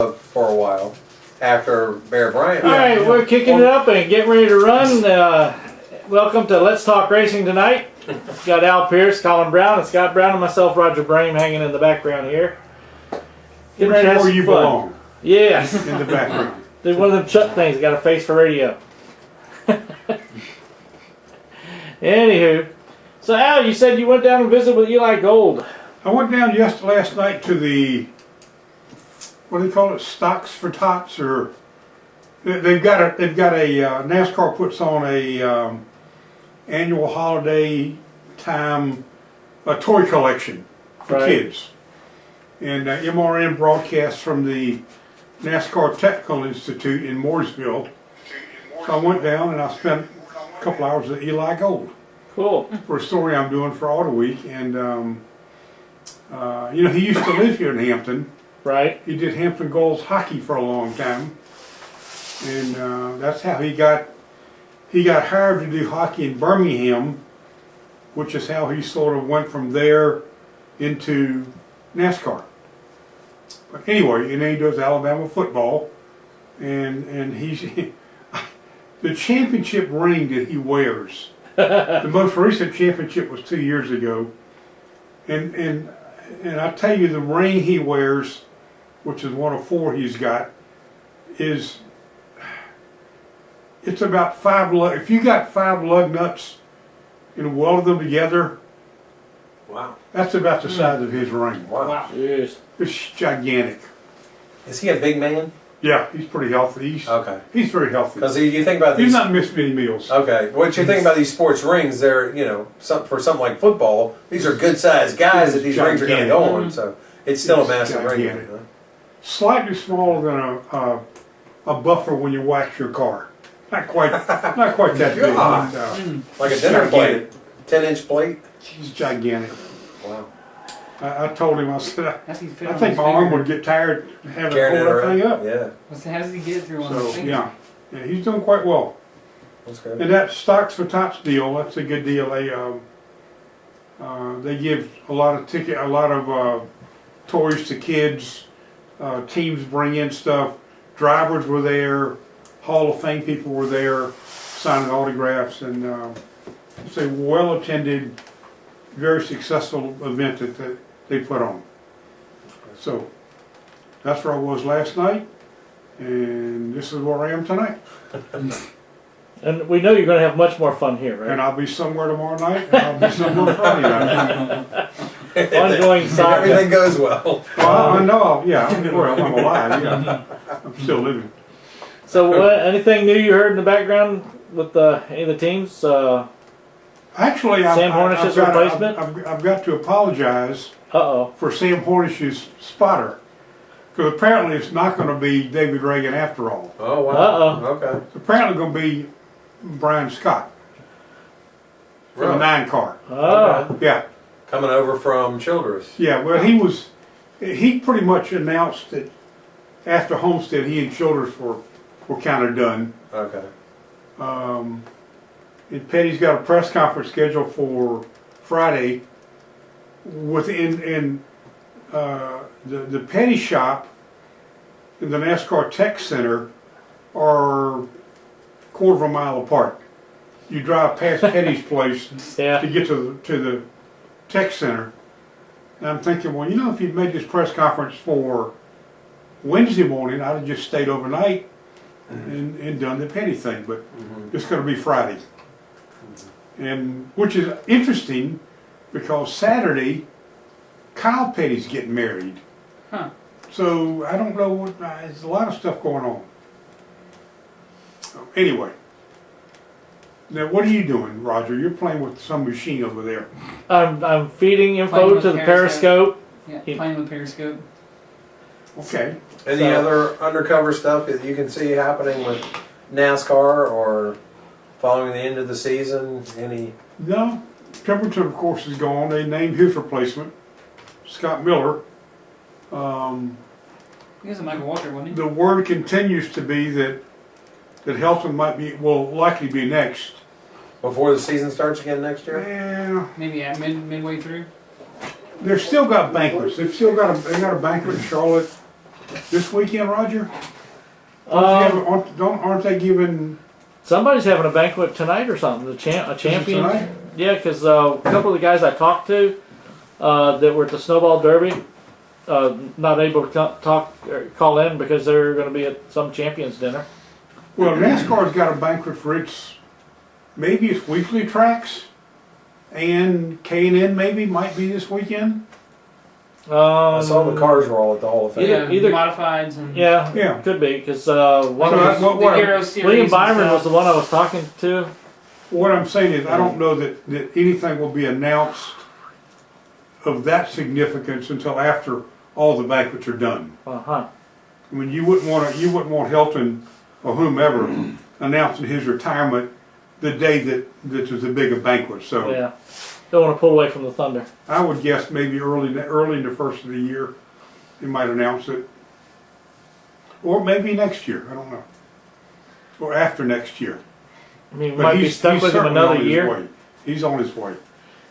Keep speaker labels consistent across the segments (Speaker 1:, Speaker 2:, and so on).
Speaker 1: of for a while after Bear Bryant.
Speaker 2: All right, we're kicking it up and getting ready to run. Welcome to Let's Talk Racing tonight. Got Al Pearce, Collin Brown, and Scott Brown, and myself, Roger Brehm, hanging in the background here. Getting ready to have
Speaker 3: Where
Speaker 2: some
Speaker 3: you
Speaker 2: fun.
Speaker 3: belong,
Speaker 2: Yes.
Speaker 3: in the background.
Speaker 2: There's one of them Chuck things. Got a face for radio. Anywho, so Al, you said you went down and visited with Eli Gold.
Speaker 3: I went down last night to the, what do they call it, Stocks for Tots, or they've got a NASCAR puts on a annual holiday time a toy collection for kids, and MRN broadcasts from the NASCAR Technical Institute in Mooresville. So I went down and I spent a couple hours at Eli Gold.
Speaker 2: Cool.
Speaker 3: For a story I'm doing for Autoweek, and you know, he used to live here in Hampton.
Speaker 2: Right.
Speaker 3: He did Hampton Gulls hockey for a long time, and that's how he got hired to do hockey in Birmingham, which is how he sort of went from there into NASCAR. But anyway, and then he does Alabama football, and he's the championship ring that he wears. The most recent championship was 2 years ago, and I tell you, the ring he wears, which is one of 4 he's got, it's about 5 lug. If you got 5 lug nuts and welded them together,
Speaker 1: Wow.
Speaker 3: that's about the size of his ring.
Speaker 1: Wow.
Speaker 2: Yes.
Speaker 3: It's gigantic.
Speaker 1: Is he a big man?
Speaker 3: Yeah, he's pretty healthy. He's very healthy.
Speaker 1: Because you think about
Speaker 3: He's
Speaker 1: these.
Speaker 3: not missed many meals.
Speaker 1: Okay, what you think about these sports rings? They're, you know, for something like football, these are good sized guys that these rings are going to go on. So it's still a massive ring.
Speaker 3: Gigantic.
Speaker 1: Huh?
Speaker 3: Slightly smaller than a buffer when you wax your car. Not quite that big.
Speaker 1: God.
Speaker 3: But,
Speaker 1: Like a dinner plate, 10-inch plate.
Speaker 3: he's gigantic.
Speaker 1: Wow.
Speaker 3: I told him, I said,
Speaker 4: How's he fit
Speaker 3: I
Speaker 4: on
Speaker 3: think
Speaker 4: his
Speaker 3: my
Speaker 4: finger?
Speaker 3: arm would get tired having to
Speaker 1: Carrying
Speaker 3: hold
Speaker 1: it
Speaker 3: that thing
Speaker 1: around.
Speaker 3: up.
Speaker 1: Yeah,
Speaker 4: How does he get through on his
Speaker 3: So
Speaker 4: finger?
Speaker 3: yeah, he's doing quite well.
Speaker 1: that's good.
Speaker 3: And that Stocks for Tots deal, that's a good deal. They give a lot of toys to kids. Teams bring in stuff. Drivers were there. Hall of Fame people were there, signing autographs, and it's a well-attended, very successful event that they put on. So that's where I was last night, and this is where I am tonight.
Speaker 2: And we know you're going to have much more fun here,
Speaker 3: And
Speaker 2: right?
Speaker 3: I'll be somewhere tomorrow night, and I'll be somewhere Friday night.
Speaker 2: Ongoing saga.
Speaker 1: Everything goes well.
Speaker 3: Well, I know, I'm alive, yeah. I'm still living.
Speaker 2: So, anything new you heard in the background with any of the teams?
Speaker 3: Actually,
Speaker 2: Sam Hornish's replacement?
Speaker 3: I've got to apologize
Speaker 2: Uh-oh.
Speaker 3: for Sam Hornish's spotter, because apparently it's not going to be David Reagan after all.
Speaker 1: Oh wow.
Speaker 2: Uh-oh.
Speaker 1: Okay.
Speaker 3: It's apparently going to be Brian Scott for the
Speaker 1: Really?
Speaker 3: 9 car.
Speaker 2: Oh.
Speaker 3: Yeah,
Speaker 1: Coming over from Childress.
Speaker 3: yeah. Well, he pretty much announced that after Homestead, he and Childress were kind of done.
Speaker 1: Okay.
Speaker 3: And Petty's got a press conference scheduled for Friday within the Petty shop and the NASCAR Tech Center are a quarter of a mile apart. You drive past Petty's place
Speaker 2: Yeah.
Speaker 3: to get to the Tech Center. And I'm thinking, well, you know, if you'd made this press conference for Wednesday morning, I'd have just stayed overnight and done the Petty thing. But it's going to be Friday. And which is interesting because Saturday, Kyle Petty's getting married.
Speaker 4: Huh.
Speaker 3: So I don't know what, there's a lot of stuff going on. So, anyway. Now what are you doing, Roger? You're playing with some machine over there.
Speaker 2: I'm feeding
Speaker 4: Playing
Speaker 2: info
Speaker 4: with
Speaker 2: to the Periscope.
Speaker 4: Yeah, playing with Periscope.
Speaker 3: Okay.
Speaker 1: Any
Speaker 2: So-
Speaker 1: other undercover stuff that you can see happening with NASCAR or following the end of the season? Any?
Speaker 3: No. Pemberton, of course, is gone. They named his replacement, Scott Miller.
Speaker 4: He was a Michael Walker, wasn't he?
Speaker 3: The word continues to be that Helton will likely be next.
Speaker 1: Before the season starts again next year?
Speaker 3: Yeah.
Speaker 4: Maybe at midway through.
Speaker 3: They've still got banquets. They got a banquet in Charlotte. This weekend, Roger? Aren't they giving
Speaker 2: Somebody's having a banquet tonight or something. A champion.
Speaker 3: tonight?
Speaker 2: Yeah, because a couple of the guys I talked to that were at the Snowball Derby, not able to call in because they're going to be at some champions dinner.
Speaker 3: Well, NASCAR's got a banquet for maybe its weekly tracks, and K&N might be this weekend.
Speaker 1: I saw the cars roll at the Hall of Fame.
Speaker 2: Either
Speaker 4: modifieds and
Speaker 2: yeah, could be because one of
Speaker 3: what
Speaker 4: the
Speaker 3: I'm-
Speaker 4: Hero Series.
Speaker 2: William
Speaker 4: and
Speaker 2: Byron
Speaker 4: stuff.
Speaker 2: was the one I was talking to.
Speaker 3: What I'm saying is, I don't know that anything will be announced of that significance until after all the banquets are done.
Speaker 2: I
Speaker 3: mean, you wouldn't want Helton or whomever announcing his retirement the day that there's a big banquet. So
Speaker 2: Yeah, don't want to pull away from the thunder.
Speaker 3: I would guess maybe early in the first of the year they might announce it, or maybe next year. I don't know, or after next year.
Speaker 2: I mean, we
Speaker 3: But
Speaker 2: might be
Speaker 3: he's
Speaker 2: stuck with him
Speaker 3: certainly
Speaker 2: another
Speaker 3: on his
Speaker 2: year.
Speaker 3: way. He's on his way.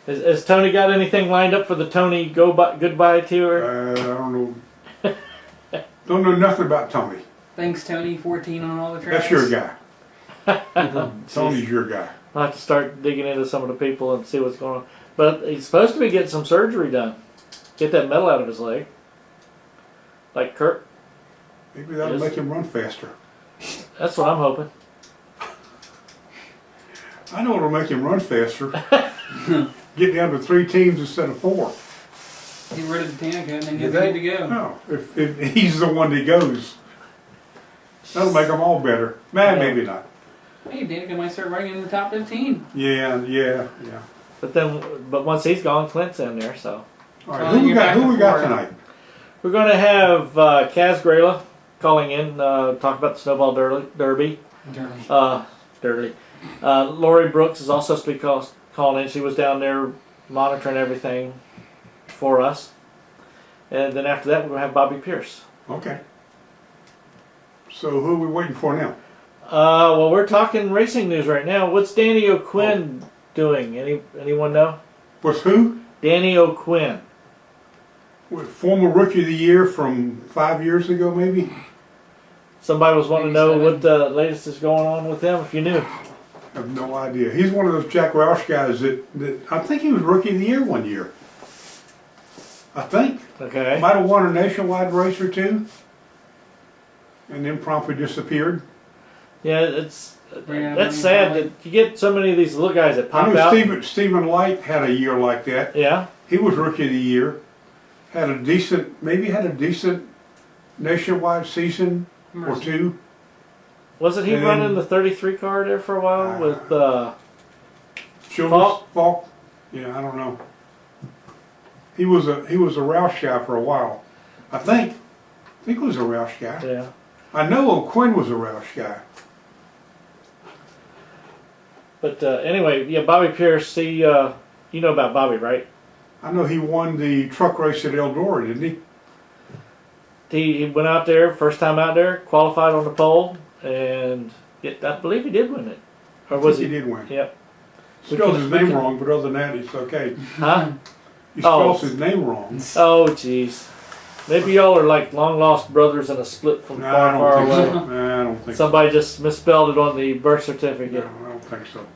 Speaker 2: Has Tony got anything lined up for the Tony goodbye tour?
Speaker 3: I don't know. Don't know nothing about Tony.
Speaker 4: Thanks, Tony. 14 on all the tracks.
Speaker 3: That's your guy. Tony's your guy.
Speaker 2: I'll have to start digging into some of the people and see what's going on. But he's supposed to be getting some surgery done. Get that metal out of his leg. Like Kurt.
Speaker 3: Maybe that'll
Speaker 2: Yes.
Speaker 3: make him run faster.
Speaker 2: That's what I'm hoping.
Speaker 3: I know it'll make him run faster. Get down to 3 teams instead of 4.
Speaker 4: Get rid of the Danica and then
Speaker 1: You
Speaker 4: get ready
Speaker 1: think?
Speaker 4: to go.
Speaker 3: No, if he's the one that goes, that'll make them all better. Man,
Speaker 2: Yeah.
Speaker 3: maybe not.
Speaker 4: Hey, Danica might start running in the top 15.
Speaker 3: Yeah.
Speaker 2: But once he's gone, Clint's in there. So
Speaker 3: All right, who we got tonight?
Speaker 2: we're going to have Kaz Grala calling in, talk about the Snowball Derby. Dirty. Lori Brooks is also supposed to be calling in. She was down there monitoring everything for us. And then after that, we're going to have Bobby Pearce.
Speaker 3: Okay. So who are we waiting for now?
Speaker 2: Well, we're talking racing news right now. What's Danny O'Quinn doing? Anyone know?
Speaker 3: What's who?
Speaker 2: Danny O'Quinn.
Speaker 3: Former Rookie of the Year from 5 years ago, maybe?
Speaker 2: Somebody was wanting to know what the latest is going on with them, if you knew.
Speaker 3: I have no idea. He's one of those Jack Roush guys that I think he was Rookie of the Year one year. I think.
Speaker 2: Okay.
Speaker 3: Might have won a nationwide race or two. And then promptly disappeared.
Speaker 2: Yeah, that's sad that you get so many of these little guys that
Speaker 3: I
Speaker 2: pop
Speaker 3: know
Speaker 2: out.
Speaker 3: Stephen Light had a year like that.
Speaker 2: Yeah.
Speaker 3: He was Rookie of the Year. Had a decent nationwide season or two.
Speaker 2: Wasn't he
Speaker 3: And
Speaker 2: running
Speaker 3: then-
Speaker 2: the 33 car there for a while with
Speaker 3: Childress, Falk. Yeah, I don't know. He was a Roush guy for a while. I think he was a Roush guy.
Speaker 2: Yeah.
Speaker 3: I know O'Quinn was a Roush guy.
Speaker 2: But anyway, yeah, Bobby Pearce, you know about Bobby, right?
Speaker 3: I know he won the truck race at Eldora, didn't he?
Speaker 2: He went out there, first time out there, qualified on the pole, and I believe he did win it. Or was
Speaker 3: he did win.
Speaker 2: Yep.
Speaker 3: Spells his name wrong, but other than that, it's okay.
Speaker 2: Huh?
Speaker 3: He spells his name wrong.
Speaker 2: Oh, jeez. Maybe y'all are like long lost brothers in a split from
Speaker 3: No, I
Speaker 2: far, far
Speaker 3: don't think
Speaker 2: away.
Speaker 3: so. No, I don't think
Speaker 2: Somebody just misspelled it on the birth
Speaker 3: so.
Speaker 2: certificate.
Speaker 3: No, I don't think so.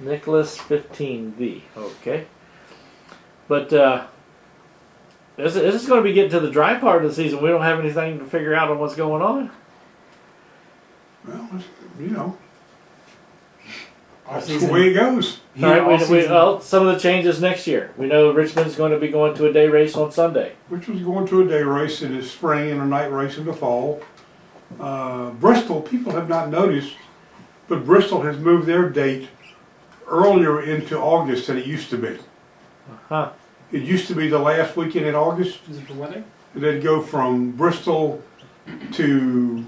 Speaker 2: Nicholas 15V. Okay. But this is going to be getting to the dry part of the season. We don't have anything to figure out on what's going on.
Speaker 3: Well, you know. That's the way it goes.
Speaker 2: All right, well, some of the changes next year. We know Richmond's going to be going to a day race on Sunday.
Speaker 3: Which was going to a day race in the spring and a night race in the fall. Bristol, people have not noticed, but Bristol has moved their date earlier into August than it used to be.
Speaker 2: Huh.
Speaker 3: It used to be the last weekend in August.
Speaker 4: Is it the weather?
Speaker 3: And they'd go from Bristol to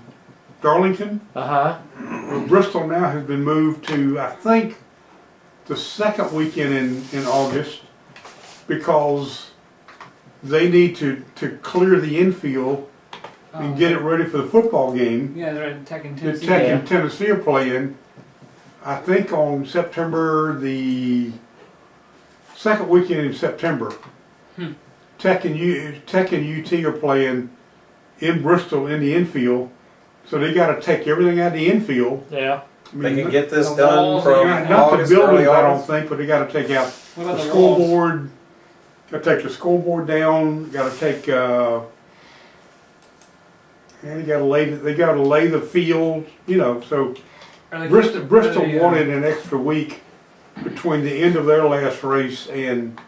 Speaker 3: Darlington.
Speaker 2: Uh-huh.
Speaker 3: Well, Bristol now has been moved to, I think, the second weekend in August because they need to clear the infield and get it ready for the football game.
Speaker 4: Yeah, they're at Tech and
Speaker 3: The
Speaker 4: Tennessee.
Speaker 3: Tech and Tennessee are playing, I think, on September the second weekend in September. Tech and UT are playing in Bristol in the infield. So they got to take everything out of the infield.
Speaker 2: Yeah.
Speaker 3: I mean,
Speaker 1: They can get this
Speaker 4: The
Speaker 1: done
Speaker 4: walls
Speaker 1: from
Speaker 4: and
Speaker 3: not the
Speaker 1: August, early
Speaker 3: buildings, I don't
Speaker 1: August.
Speaker 3: think, but they got to take out
Speaker 4: What about
Speaker 3: the
Speaker 4: the walls?
Speaker 3: scoreboard. Got to take the scoreboard down. Got to take. And they got to lay the field. You know, so
Speaker 4: Are they-
Speaker 3: Bristol
Speaker 4: are they,
Speaker 3: wanted an extra week between the end of their last race and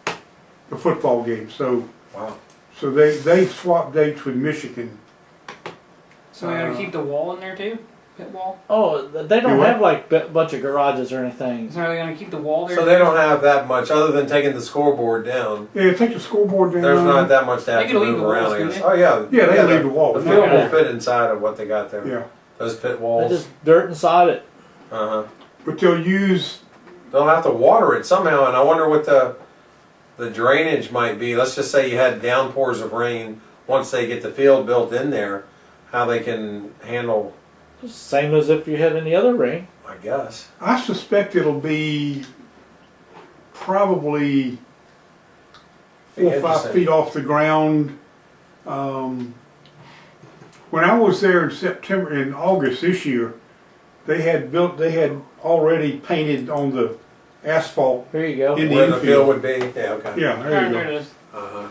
Speaker 3: the football game. So
Speaker 1: Wow.
Speaker 3: they swapped dates with Michigan.
Speaker 4: So we gotta keep the wall in there too? Pit wall?
Speaker 2: Oh, they don't
Speaker 3: Do what?
Speaker 2: have like a bunch of garages or anything.
Speaker 4: So are they gonna keep the wall there?
Speaker 1: So they don't have that much, other than taking the scoreboard down.
Speaker 3: Yeah, take the scoreboard down.
Speaker 1: There's not that much to have
Speaker 4: They
Speaker 1: to
Speaker 4: could leave
Speaker 1: move
Speaker 4: the
Speaker 1: around,
Speaker 4: walls,
Speaker 1: I
Speaker 4: couldn't
Speaker 1: guess.
Speaker 4: they?
Speaker 1: Oh, yeah.
Speaker 3: Yeah, they leave the wall.
Speaker 1: The field
Speaker 2: Okay.
Speaker 1: will fit inside of what they got there.
Speaker 3: Yeah,
Speaker 1: Those pit
Speaker 2: They
Speaker 1: walls.
Speaker 2: just dirt inside it.
Speaker 1: Uh-huh.
Speaker 3: but they'll use.
Speaker 1: They'll have to water it somehow, and I wonder what the drainage might be. Let's just say you had downpours of rain. Once they get the field built in there, how they can handle,
Speaker 2: Same as if you had any other ring.
Speaker 1: I guess.
Speaker 3: I suspect it'll be probably 4 or 5
Speaker 1: Interesting.
Speaker 3: feet off the ground. When I was there in August this year, they had already painted on the asphalt.
Speaker 2: Here you go.
Speaker 3: In the
Speaker 1: Where the
Speaker 3: infield.
Speaker 1: field would be. Yeah, okay.
Speaker 3: Yeah,
Speaker 4: Alright,
Speaker 3: there you
Speaker 4: there
Speaker 3: go.
Speaker 4: it is.
Speaker 1: Uh-huh.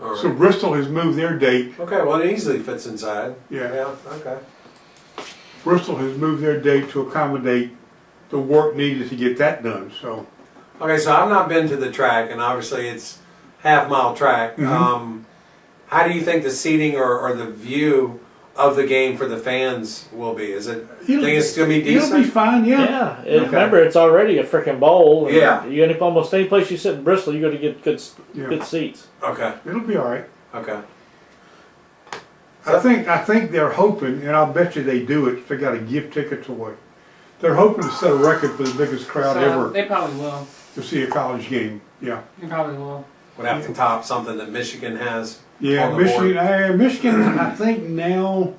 Speaker 1: All
Speaker 3: So
Speaker 1: right.
Speaker 3: Bristol has moved their date.
Speaker 1: Okay, well, it easily fits inside.
Speaker 3: Yeah.
Speaker 1: Yeah, okay.
Speaker 3: Bristol has moved their date to accommodate the work needed to get that done. So
Speaker 1: Okay, so I've not been to the track, and obviously it's half-mile track.
Speaker 3: Mhm.
Speaker 1: How do you think the seating or the view of the game for the fans will be? Is it? Think it's gonna be
Speaker 3: it'll be
Speaker 1: decent?
Speaker 3: fine. Yeah.
Speaker 2: Yeah.
Speaker 1: Okay.
Speaker 2: Remember, it's already a freaking bowl. And
Speaker 1: Yeah.
Speaker 2: You get almost any place you sit in Bristol, you're going to get
Speaker 3: Yeah.
Speaker 2: good seats.
Speaker 1: Okay,
Speaker 3: It'll be all right.
Speaker 1: okay.
Speaker 3: I think they're hoping, and I'll bet you they do it. If they got to give tickets away, they're hoping to set a record for the biggest crowd
Speaker 4: So
Speaker 3: ever
Speaker 4: they probably will.
Speaker 3: to see a college game. Yeah,
Speaker 4: They probably will.
Speaker 1: Would have to top something that Michigan has.
Speaker 3: yeah.
Speaker 1: On the board.
Speaker 3: Michigan. I think now,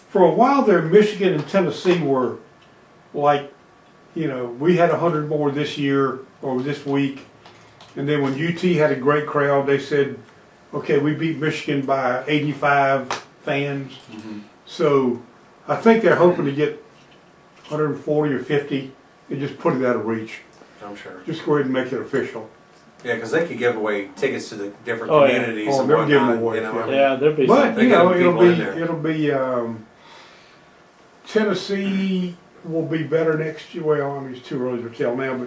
Speaker 3: for a while there, Michigan and Tennessee were like, we had 100 more this year or this week, and then when UT had a great crowd, they said, okay, we beat Michigan by 85 fans. So I think they're hoping to get 140 or 50 and just put it out of reach.
Speaker 1: I'm sure.
Speaker 3: Just go ahead and make it official.
Speaker 1: Yeah, because they could give away tickets to the different
Speaker 2: Oh, yeah.
Speaker 1: communities
Speaker 3: Oh,
Speaker 1: and
Speaker 3: they'll give
Speaker 1: whatnot.
Speaker 3: them away,
Speaker 1: You know,
Speaker 3: yeah.
Speaker 2: Yeah, there'll be
Speaker 3: But
Speaker 2: some.
Speaker 1: They get people in there.
Speaker 3: it'll be Tennessee will be better next year. Well, I mean it's too early to tell now,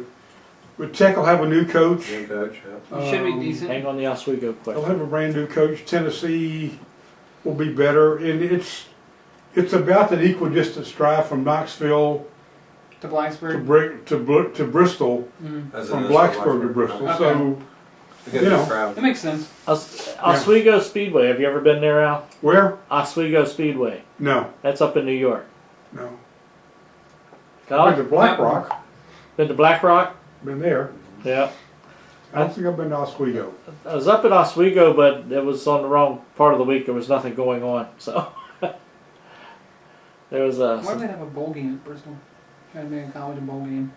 Speaker 3: but Tech will have a new coach.
Speaker 1: New coach. Yeah.
Speaker 4: It should be decent.
Speaker 2: Hang on the Oswego
Speaker 3: They'll
Speaker 2: question.
Speaker 3: have a brand new coach. Tennessee will be better, and it's about an equidistant drive from Knoxville
Speaker 4: To
Speaker 3: to
Speaker 4: Blacksburg.
Speaker 3: to Bristol,
Speaker 4: Mm.
Speaker 1: As it
Speaker 3: from
Speaker 1: is
Speaker 3: Blacksburg to Bristol.
Speaker 4: Okay.
Speaker 3: So
Speaker 1: A good
Speaker 3: You know.
Speaker 1: crowd.
Speaker 4: That makes sense.
Speaker 2: Oswego Speedway. Have you ever been there, Al?
Speaker 3: where?
Speaker 2: Oswego Speedway.
Speaker 3: No,
Speaker 2: That's up in New York.
Speaker 3: no. I've
Speaker 2: Colin?
Speaker 3: been to Black Rock.
Speaker 2: Been to Black Rock?
Speaker 3: Been there.
Speaker 2: Yeah.
Speaker 3: I don't think I've been to Oswego.
Speaker 2: I was up in Oswego, but it was on the wrong part of the week. There was nothing going on. So there was
Speaker 4: Why do they have a bowl game at Bristol? Trying to make a college bowl game.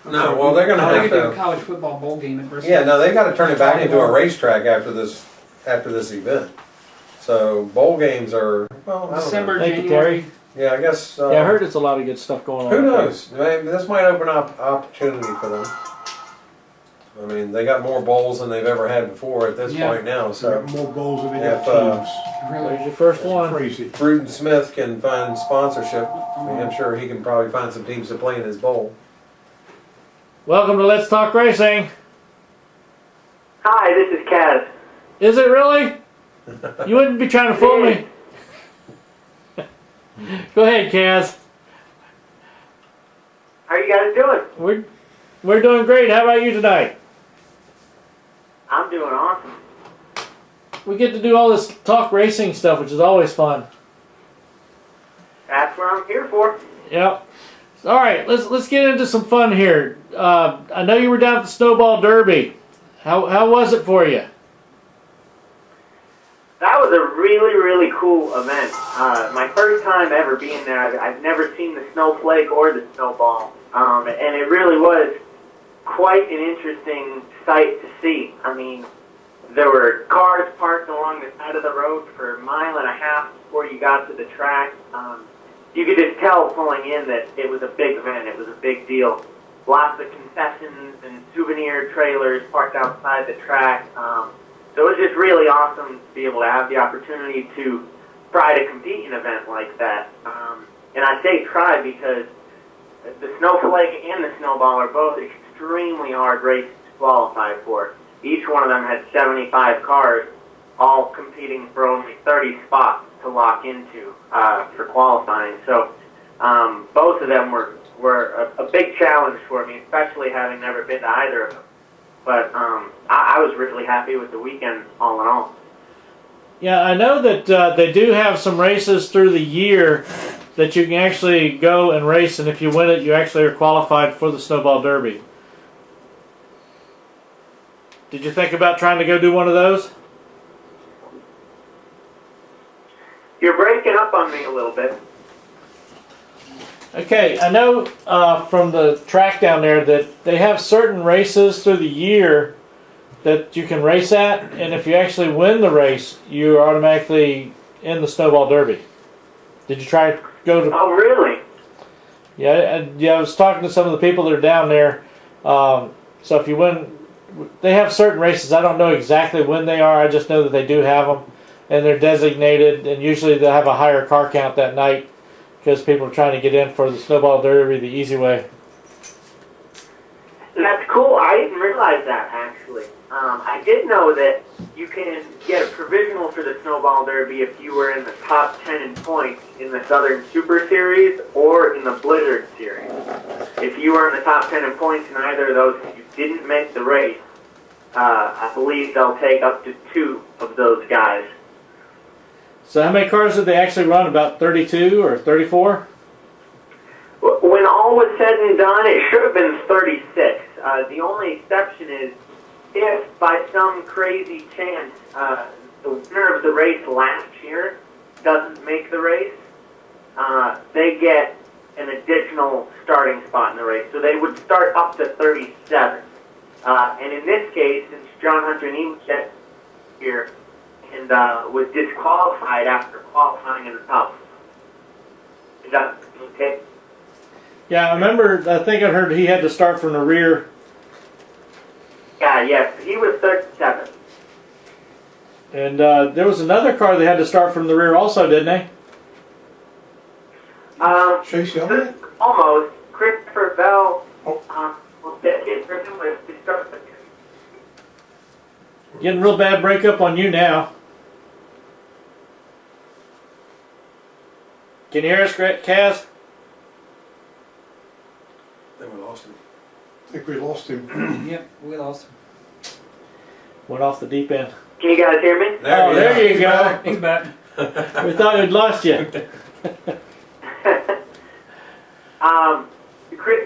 Speaker 1: No, well, they're going to
Speaker 4: They
Speaker 1: have
Speaker 4: could do a
Speaker 1: to.
Speaker 4: college football bowl game at Bristol.
Speaker 1: Yeah, no, they got to turn it back into a racetrack after this event. So bowl games are, well, I don't know.
Speaker 4: December,
Speaker 2: Thank you,
Speaker 4: January.
Speaker 1: Yeah, I guess.
Speaker 2: yeah, I heard it's a lot of good stuff going on.
Speaker 1: Who
Speaker 2: up there.
Speaker 1: knows? Maybe this might open up opportunity for them. I mean, they got more bowls than they've ever had before at this
Speaker 4: Yeah.
Speaker 1: point now.
Speaker 3: They
Speaker 1: So
Speaker 3: got more bowls than they got
Speaker 1: If,
Speaker 3: teams.
Speaker 2: There's
Speaker 4: Really.
Speaker 2: your first
Speaker 3: That's
Speaker 2: one.
Speaker 3: crazy.
Speaker 1: Bruden Smith can find sponsorship. I mean, I'm sure he can probably find some teams to play in his bowl.
Speaker 2: Welcome to Let's Talk Racing.
Speaker 5: Hi, this is Kaz.
Speaker 2: Is it really? You wouldn't be trying to fool me. Go ahead, Kaz.
Speaker 5: How are you guys doing?
Speaker 2: We're doing great. How about you tonight?
Speaker 5: I'm doing awesome.
Speaker 2: We get to do all this talk racing stuff, which is always fun.
Speaker 5: That's what I'm here for.
Speaker 2: Yep. All right, let's get into some fun here. I know you were down at the Snowball Derby. How was it for you?
Speaker 5: That was a really, really cool event. My first time ever being there. I've never seen the snowflake or the snowball. And it really was quite an interesting sight to see. I mean, there were cars parked along the side of the road for a mile and a half before you got to the track. You could just tell pulling in that it was a big event. It was a big deal. Lots of concessions and souvenir trailers parked outside the track. So it was just really awesome to be able to have the opportunity to try to compete in an event like that. And I say try because the Snowflake and the Snowball are both extremely hard races to qualify for. Each one of them had 75 cars, all competing for only 30 spots to lock into for qualifying. So both of them were a big challenge for me, especially having never been to either of them. But I was really happy with the weekend all in all.
Speaker 2: Yeah, I know that they do have some races through the year that you can actually go and race, and if you win it, you actually are qualified for the Snowball Derby. Did you think about trying to go do one of those?
Speaker 5: You're breaking up on me a little bit.
Speaker 2: Okay, I know from the track down there that they have certain races through the year that you can race at, and if you actually win the race, you're automatically in the Snowball Derby. Did you try to go to...
Speaker 5: Oh, really?
Speaker 2: Yeah, I was talking to some of the people that are down there. So if you win... They have certain races. I don't know exactly when they are. I just know that they do have them, and they're designated, and usually they'll have a higher car count that night because people are trying to get in for the Snowball Derby the easy way.
Speaker 5: That's cool. I didn't realize that, actually. I did know that you can get a provisional for the Snowball Derby if you were in the top 10 in points in the Southern Super Series or in the Blizzard Series. If you were in the top 10 in points in either of those and you didn't make the race, I believe they'll take up to 2 of those guys.
Speaker 2: So how many cars did they actually run? About 32 or 34?
Speaker 5: When all was said and done, it should have been 36. The only exception is if by some crazy chance the winner of the race last year doesn't make the race, they get an additional starting spot in the race. So they would start up to 37. And in this case, since John Hunter Neal was here and was disqualified after qualifying in the top, is that okay?
Speaker 2: Yeah, I think I heard he had to start from the rear.
Speaker 5: Yeah, yes, he was 37.
Speaker 2: And there was another car they had to start from the rear also, didn't they?
Speaker 3: Chase Elliott?
Speaker 5: Almost. Christopher Bell.
Speaker 2: Getting real bad breakup on you now. Can you hear us, Kaz?
Speaker 1: I think we lost him.
Speaker 3: I think we lost him.
Speaker 4: Yep, we lost him.
Speaker 2: Went off the deep end.
Speaker 5: Can you guys hear me?
Speaker 2: There you go.
Speaker 4: He's back.
Speaker 2: We thought we'd lost you.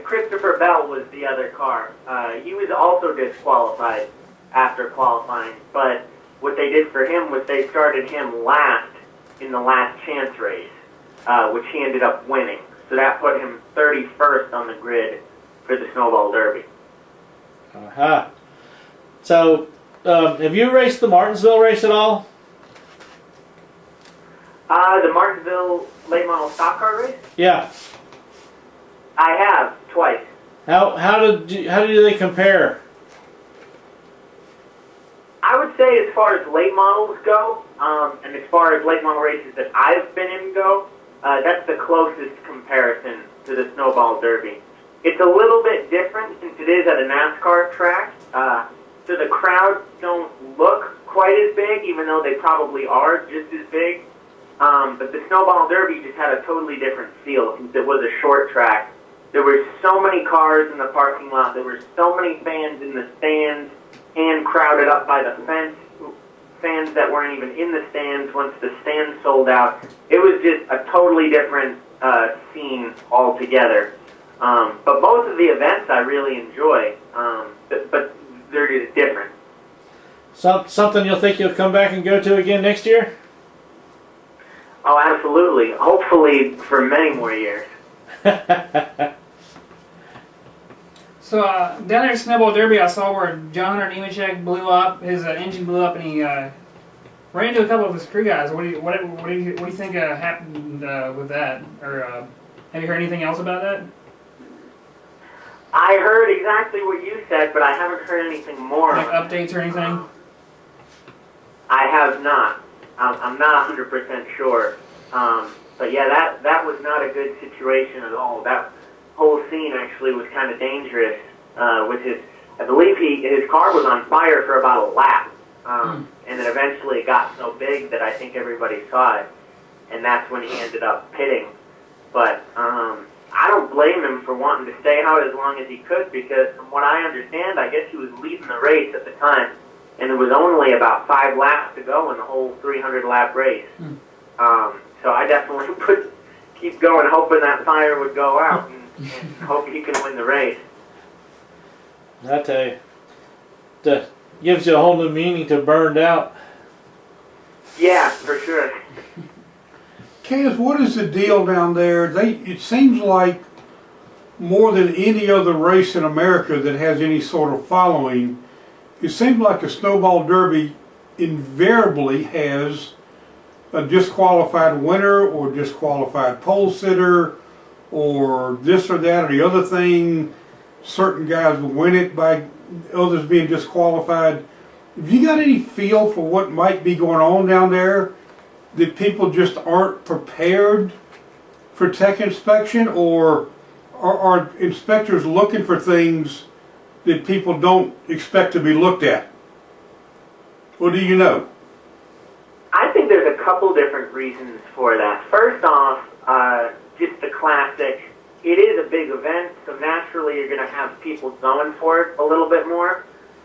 Speaker 5: Christopher Bell was the other car. He was also disqualified after qualifying, but what they did for him was they started him last in the last chance race, which he ended up winning. So that put him 31st on the grid for the Snowball Derby.
Speaker 2: Uh-huh. So, have you raced the Martinsville race at all?
Speaker 5: The Martinsville late model stock car race?
Speaker 2: Yeah.
Speaker 5: I have, twice.
Speaker 2: How do they compare?
Speaker 5: I would say as far as late models go, and as far as late model races that I've been in go, that's the closest comparison to the Snowball Derby. It's a little bit different since it is at a NASCAR track, so the crowds don't look quite as big, even though they probably are just as big. But the Snowball Derby just had a totally different feel since it was a short track. There were so many cars in the parking lot. There were so many fans in the stands and crowded up by the fence. Fans that weren't even in the stands once the stands sold out. It was just a totally different scene altogether. But both of the events I really enjoy, but they're just different.
Speaker 2: Something you'll think you'll come back and go to again next year?
Speaker 5: Oh, absolutely. Hopefully for many more years.
Speaker 4: So down there at Snowball Derby, I saw where John Hunter Nemechek blew up. His engine blew up, and he ran into a couple of his crew guys. What do you think happened with that? Or have you heard anything else about that?
Speaker 5: I heard exactly what you said, but I haven't heard anything more.
Speaker 4: Like updates or anything?
Speaker 5: I have not. I'm not 100% sure. But yeah, that was not a good situation at all. That whole scene actually was kind of dangerous. With his, I believe his car was on fire for about a lap, and then eventually it got so big that I think everybody saw it, and that's when he ended up pitting. But I don't blame him for wanting to stay out as long as he could, because from what I understand, I guess he was leading the race at the time, and there was only about 5 laps to go in the whole 300-lap race. So I definitely would keep going, hoping that fire would go out, and hope he can win the race.
Speaker 2: I tell you, that gives you a whole new meaning to burned out.
Speaker 5: Yeah, for sure.
Speaker 3: Kaz, what is the deal down there? It seems like more than any other race in America that has any sort of following, it seems like the Snowball Derby invariably has a disqualified winner or disqualified pole sitter or this or that or the other thing. Certain guys will win it by others being disqualified. Have you got any feel for what might be going on down there? That people just aren't prepared for tech inspection, or are inspectors looking for things that people don't expect to be looked at? What do you know?
Speaker 5: I think there's a couple different reasons for that. First off, just the classic, it is a big event, so naturally you're going to have people going for it a little bit more.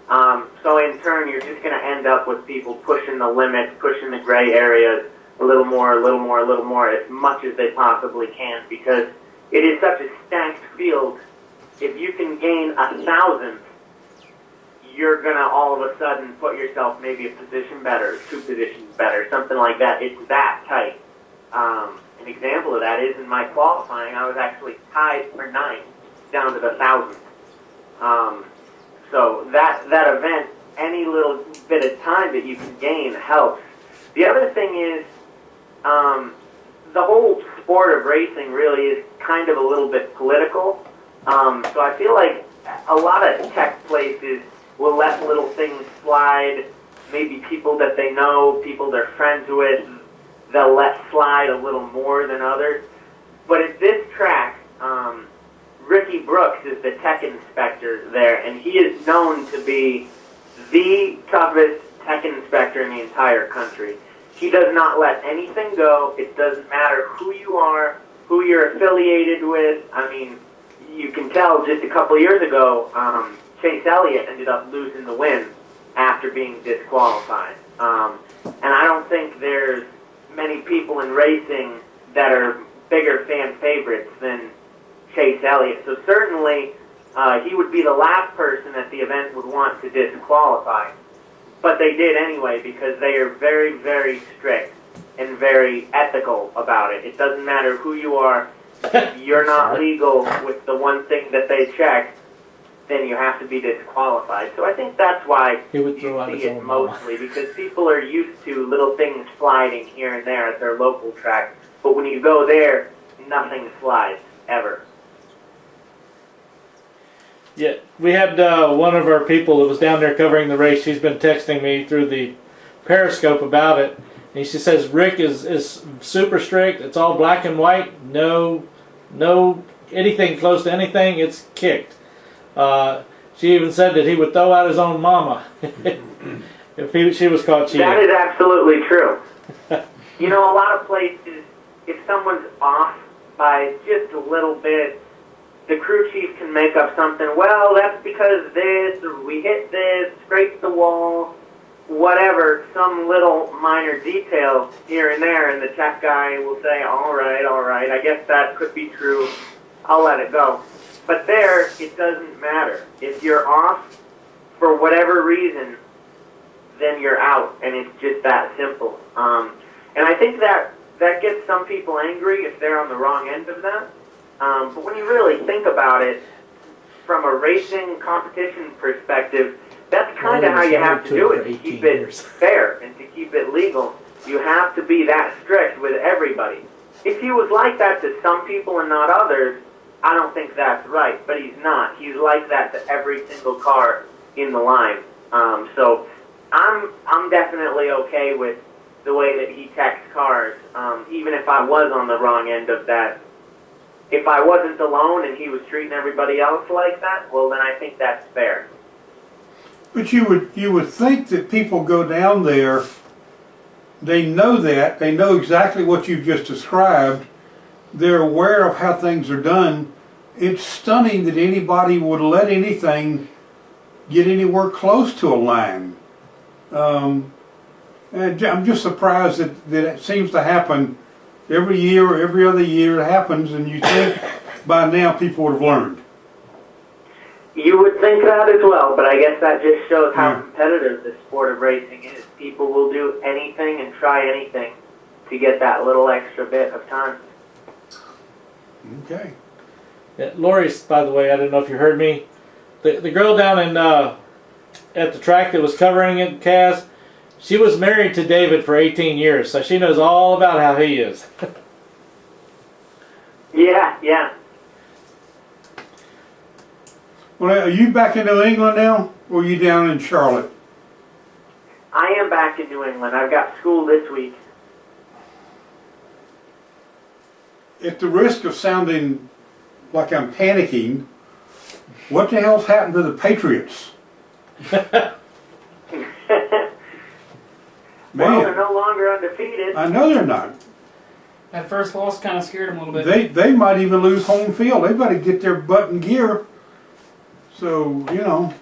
Speaker 5: So in turn, you're just going to end up with people pushing the limits, pushing the gray areas a little more, as much as they possibly can, because it is such a stacked field. If you can gain 1,000th, you're going to all of a sudden put yourself maybe a position better, 2 positions better, something like that. It's that tight. An example of that is in my qualifying, I was actually tied for 9th down to the 1,000th. So that event, any little bit of time that you can gain helps. The other thing is, the whole sport of racing really is kind of a little bit political. So I feel like a lot of tech places will let little things slide. Maybe people that they know, people they're friends with, they'll let slide a little more than others. But at this track, Ricky Brooks is the tech inspector there, and he is known to be the toughest tech inspector in the entire country. He does not let anything go. It doesn't matter who you are, who you're affiliated with. I mean, you can tell just a couple years ago, Chase Elliott ended up losing the win after being disqualified. And I don't think there's many people in racing that are bigger fan favorites than Chase Elliott. So certainly he would be the last person that the event would want to disqualify. But they did anyway, because they are very, very strict and very ethical about it. It doesn't matter who you are. If you're not legal with the one thing that they check, then you have to be disqualified. So I think that's why you see it mostly, because people are used to little things sliding here and there at their local track. But when you go there, nothing slides, ever.
Speaker 2: Yeah, we had one of our people that was down there covering the race. She's been texting me through the Periscope about it, and she says Rick is super strict. It's all black and white. No anything close to anything. It's kicked. She even said that he would throw out his own mama if she was caught cheating.
Speaker 5: That is absolutely true. You know, a lot of places, if someone's off by just a little bit, the crew chief can make up something. Well, that's because this, or we hit this, scraped the wall, whatever, some little minor detail here and there, and the tech guy will say, all right, I guess that could be true. I'll let it go. But there, it doesn't matter. If you're off for whatever reason, then you're out, and it's just that simple. And I think that gets some people angry if they're on the wrong end of that. But when you really think about it, from a racing competition perspective, that's kind of how you have to do it to keep it fair and to keep it legal. You have to be that strict with everybody. If he was like that to some people and not others, I don't think that's right. But he's not. He's like that to every single car in the line. So I'm definitely okay with the way that he techs cars, even if I was on the wrong end of that. If I wasn't alone and he was treating everybody else like that, well, then I think that's fair.
Speaker 3: But you would think that people go down there, they know exactly what you've just described, they're aware of how things are done. It's stunning that anybody would let anything get anywhere close to a line. And I'm just surprised that it seems to happen every year or every other year. It happens, and you think by now people would have learned.
Speaker 5: You would think that as well, but I guess that just shows how competitive the sport of racing is. People will do anything and try anything to get that little extra bit of time.
Speaker 3: Okay.
Speaker 2: Yeah, Lori's, by the way, I don't know if you heard me. The girl down in at the track that was covering it, Kaz, she was married to David for 18 years, so she knows all about how he is.
Speaker 5: Yeah.
Speaker 3: Well, are you back in New England now, or are you down in Charlotte?
Speaker 5: I am back in New England. I've got school this week.
Speaker 3: At the risk of sounding like I'm panicking, what the hell's happened to the Patriots?
Speaker 5: Well, they're no longer undefeated.
Speaker 3: I know they're not.
Speaker 4: That first loss kind of scared him a little bit.
Speaker 3: They might even lose home field. They've got to get their butt in gear. So, you know,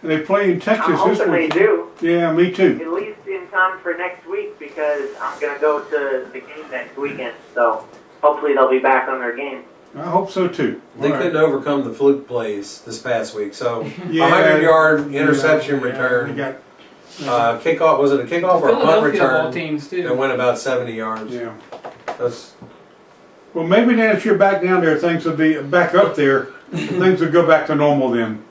Speaker 3: they play in Texas
Speaker 5: I'm
Speaker 3: this
Speaker 5: hoping
Speaker 3: week.
Speaker 5: they do.
Speaker 3: Yeah, me too.
Speaker 5: At least in time for next week, because I'm going to go to the game next weekend. So hopefully they'll be back on their game.
Speaker 3: I hope so too.
Speaker 1: They
Speaker 3: All right.
Speaker 1: couldn't overcome the fluke plays this past week. So,
Speaker 3: Yeah,
Speaker 1: 100-yard interception
Speaker 3: they
Speaker 1: return.
Speaker 3: got,
Speaker 1: Kickoff, was it a kickoff or a punt
Speaker 4: Philadelphia of all
Speaker 1: return?
Speaker 4: teams
Speaker 1: That
Speaker 4: too.
Speaker 1: went about 70 yards.
Speaker 3: yeah.
Speaker 1: That's,
Speaker 3: Well, maybe now that you're back down there, things will be back up there. Things will go back to normal then.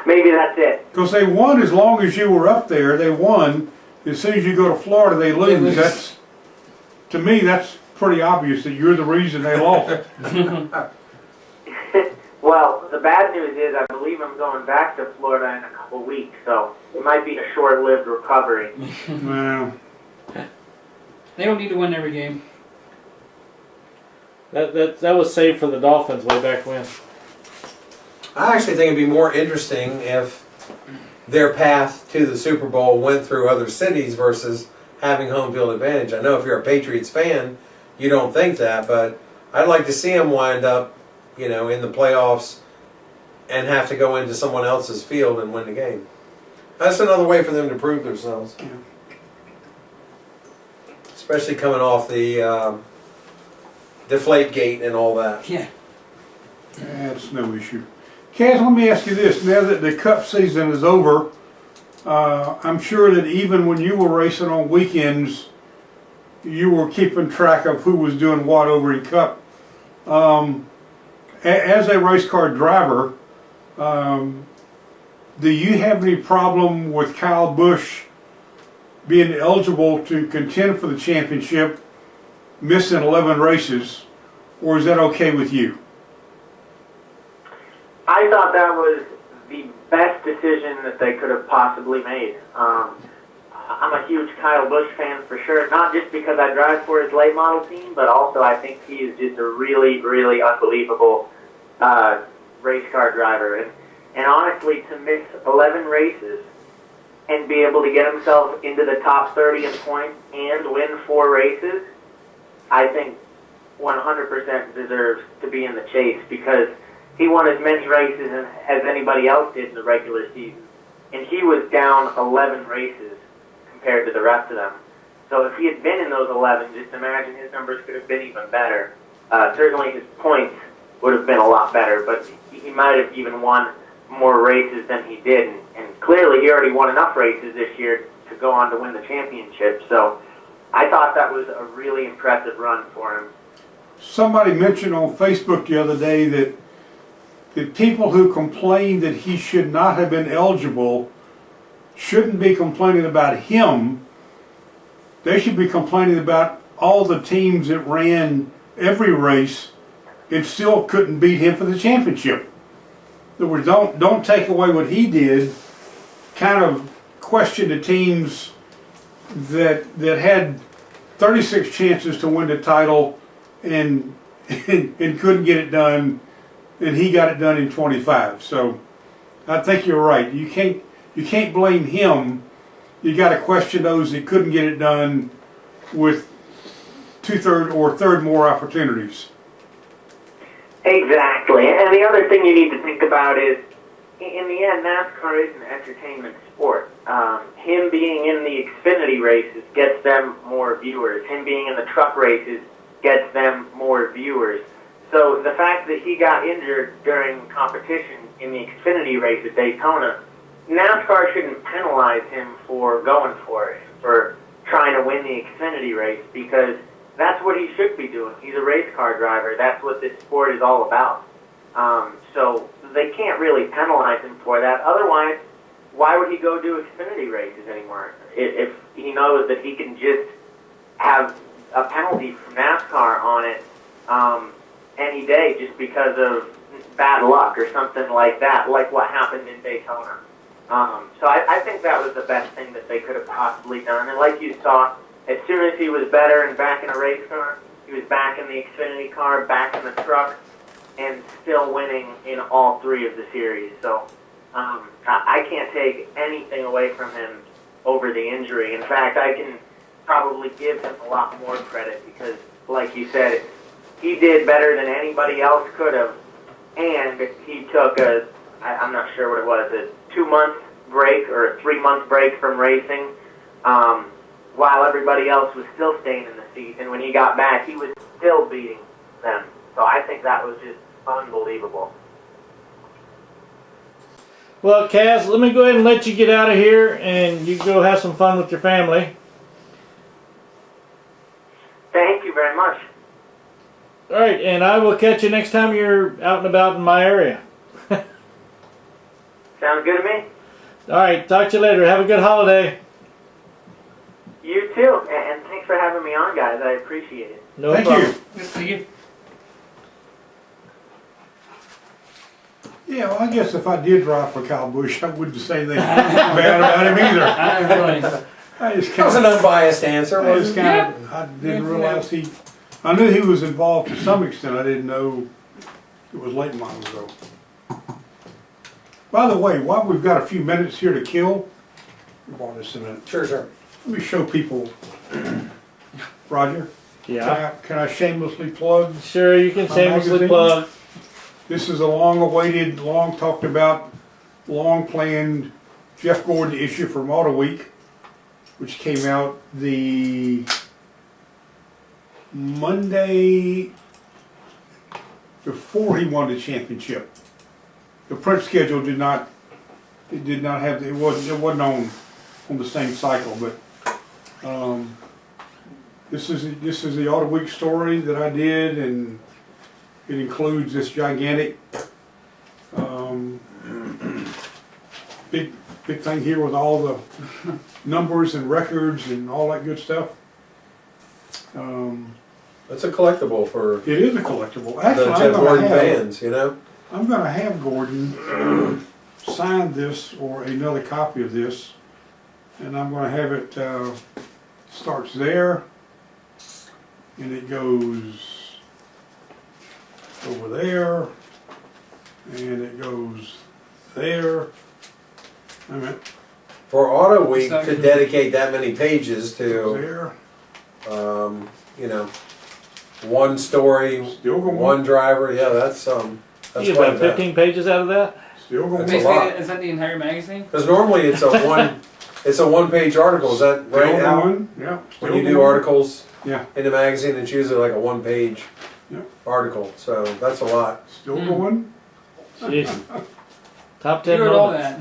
Speaker 5: Maybe that's it.
Speaker 3: Because they won as long as you were up there. They won. As soon as you go to Florida, they lose. That's, to me, that's pretty obvious that you're the reason they lost.
Speaker 5: Well, the bad news is I believe I'm going back to Florida in a couple weeks, so it might be a short-lived recovery.
Speaker 3: Well,
Speaker 4: They don't need to win every game.
Speaker 2: That was saved for the Dolphins way back when.
Speaker 1: I actually think it'd be more interesting if their path to the Super Bowl went through other cities versus having home field advantage. I know if you're a Patriots fan, you don't think that, but I'd like to see them wind up, you know, in the playoffs and have to go into someone else's field and win the game. That's another way for them to prove themselves.
Speaker 3: Yeah.
Speaker 1: Especially coming off the deflate gate and all that.
Speaker 4: Yeah.
Speaker 3: that's no issue. Kaz, let me ask you this. Now that the Cup season is over, I'm sure that even when you were racing on weekends, you were keeping track of who was doing what over in Cup. As a race car driver, do you have any problem with Kyle Busch being eligible to contend for the championship, missing 11 races, or is that okay with you?
Speaker 5: I thought that was the best decision that they could have possibly made. I'm a huge Kyle Busch fan for sure, not just because I drive for his late model team, but also I think he is just a really, really unbelievable race car driver. And honestly, to miss 11 races and be able to get himself into the top 30 in points and win 4 races, I think 100% deserves to be in the chase, because he won as many races as anybody else did in the regular season. And he was down 11 races compared to the rest of them. So if he had been in those 11, just imagine his numbers could have been even better. Certainly his points would have been a lot better, but he might have even won more races than he did. And clearly he already won enough races this year to go on to win the championship. So I thought that was a really impressive run for him.
Speaker 3: Somebody mentioned on Facebook the other day that the people who complained that he should not have been eligible shouldn't be complaining about him. They should be complaining about all the teams that ran every race and still couldn't beat him for the championship. In other words, don't take away what he did. Kind of question the teams that had 36 chances to win the title and couldn't get it done, and he got it done in 25. So I think you're right. You can't blame him. You got to question those that couldn't get it done with two-third or third more opportunities.
Speaker 5: Exactly. And the other thing you need to think about is, in the end, NASCAR is an entertainment sport. Him being in the Xfinity races gets them more viewers. Him being in the truck races gets them more viewers. So the fact that he got injured during competition in the Xfinity race at Daytona, NASCAR shouldn't penalize him for going for it, for trying to win the Xfinity race, because that's what he should be doing. He's a race car driver. That's what this sport is all about. So they can't really penalize him for that. Otherwise, why would he go do Xfinity races anymore? If he knows that he can just have a penalty from NASCAR on it any day just because of bad luck or something like that, like what happened in Daytona. So I think that was the best thing that they could have possibly done. And like you saw, as soon as he was better and back in a race car, he was back in the Xfinity car, back in the truck, and still winning in all three of the series. So I can't take anything away from him over the injury. In fact, I can probably give him a lot more credit because, like you said, he did better than anybody else could have, and he took I'm not sure what it was, a 2-month break or a 3-month break from racing, while everybody else was still staying in the seat. And when he got back, he was still beating them. So I think that was just unbelievable.
Speaker 2: Well, Kaz, let me go ahead and let you get out of here, and you go have some fun with your family.
Speaker 5: Thank you very much.
Speaker 2: All right, and I will catch you next time you're out and about in my area.
Speaker 5: Sounds good to me.
Speaker 2: All right, talk to you later. Have a good holiday.
Speaker 5: You too, and thanks for having me on, guys. I appreciate it.
Speaker 2: No
Speaker 3: Thank
Speaker 2: problem.
Speaker 3: you.
Speaker 4: Yes, thank you.
Speaker 3: Yeah, well, I guess if I did drive for Kyle Busch, I wouldn't say anything bad about him either.
Speaker 4: I really.
Speaker 3: I just
Speaker 1: That was an
Speaker 3: kind of,
Speaker 1: unbiased answer,
Speaker 3: I
Speaker 1: wasn't
Speaker 3: just kind of, I didn't realize I knew he was involved to some extent. I didn't know it was late model ago. By the way, while we've got a few minutes here to kill, borrow this a minute.
Speaker 1: Sure, sure.
Speaker 3: Let me show people. Roger,
Speaker 2: Yeah.
Speaker 3: can I shamelessly plug?
Speaker 2: Sure, you can
Speaker 3: My
Speaker 2: shamelessly
Speaker 3: magazine?
Speaker 2: plug.
Speaker 3: This is a long-awaited, long-talked about, long-planned Jeff Gordon issue from Autoweek, which came out the Monday before he won the championship. The print schedule did not have, it wasn't on the same cycle, but this is the Autoweek story that I did, and it includes this gigantic big thing here with all the numbers and records and all that good stuff.
Speaker 1: That's a collectible for
Speaker 3: It is a collectible.
Speaker 1: the
Speaker 3: Actually,
Speaker 1: Jeff Gordon fans, you know?
Speaker 3: I'm gonna have Gordon sign this or another copy of this, and I'm gonna have it starts there, and it goes over there, and it goes there. I mean,
Speaker 1: For Autoweek to dedicate that many pages to,
Speaker 3: there.
Speaker 1: you know, one story,
Speaker 3: Still going.
Speaker 1: one driver, yeah, that's
Speaker 2: You
Speaker 1: quite
Speaker 2: get
Speaker 1: a
Speaker 2: about
Speaker 1: bit.
Speaker 2: 15 pages out of that?
Speaker 3: Still going.
Speaker 1: That's a
Speaker 4: Basically,
Speaker 1: lot.
Speaker 4: is that the entire magazine?
Speaker 1: Because normally it's a one-page article. Is that right
Speaker 3: Still
Speaker 1: now?
Speaker 3: going. Yeah.
Speaker 1: When
Speaker 3: still
Speaker 1: you do
Speaker 3: going.
Speaker 1: articles
Speaker 3: Yeah.
Speaker 1: in the magazine, it's usually like a one-page
Speaker 3: Yeah.
Speaker 1: article. So that's a lot.
Speaker 3: Still going.
Speaker 2: Jeez. Top
Speaker 4: You
Speaker 2: 10
Speaker 4: wrote all
Speaker 2: moments.
Speaker 4: that.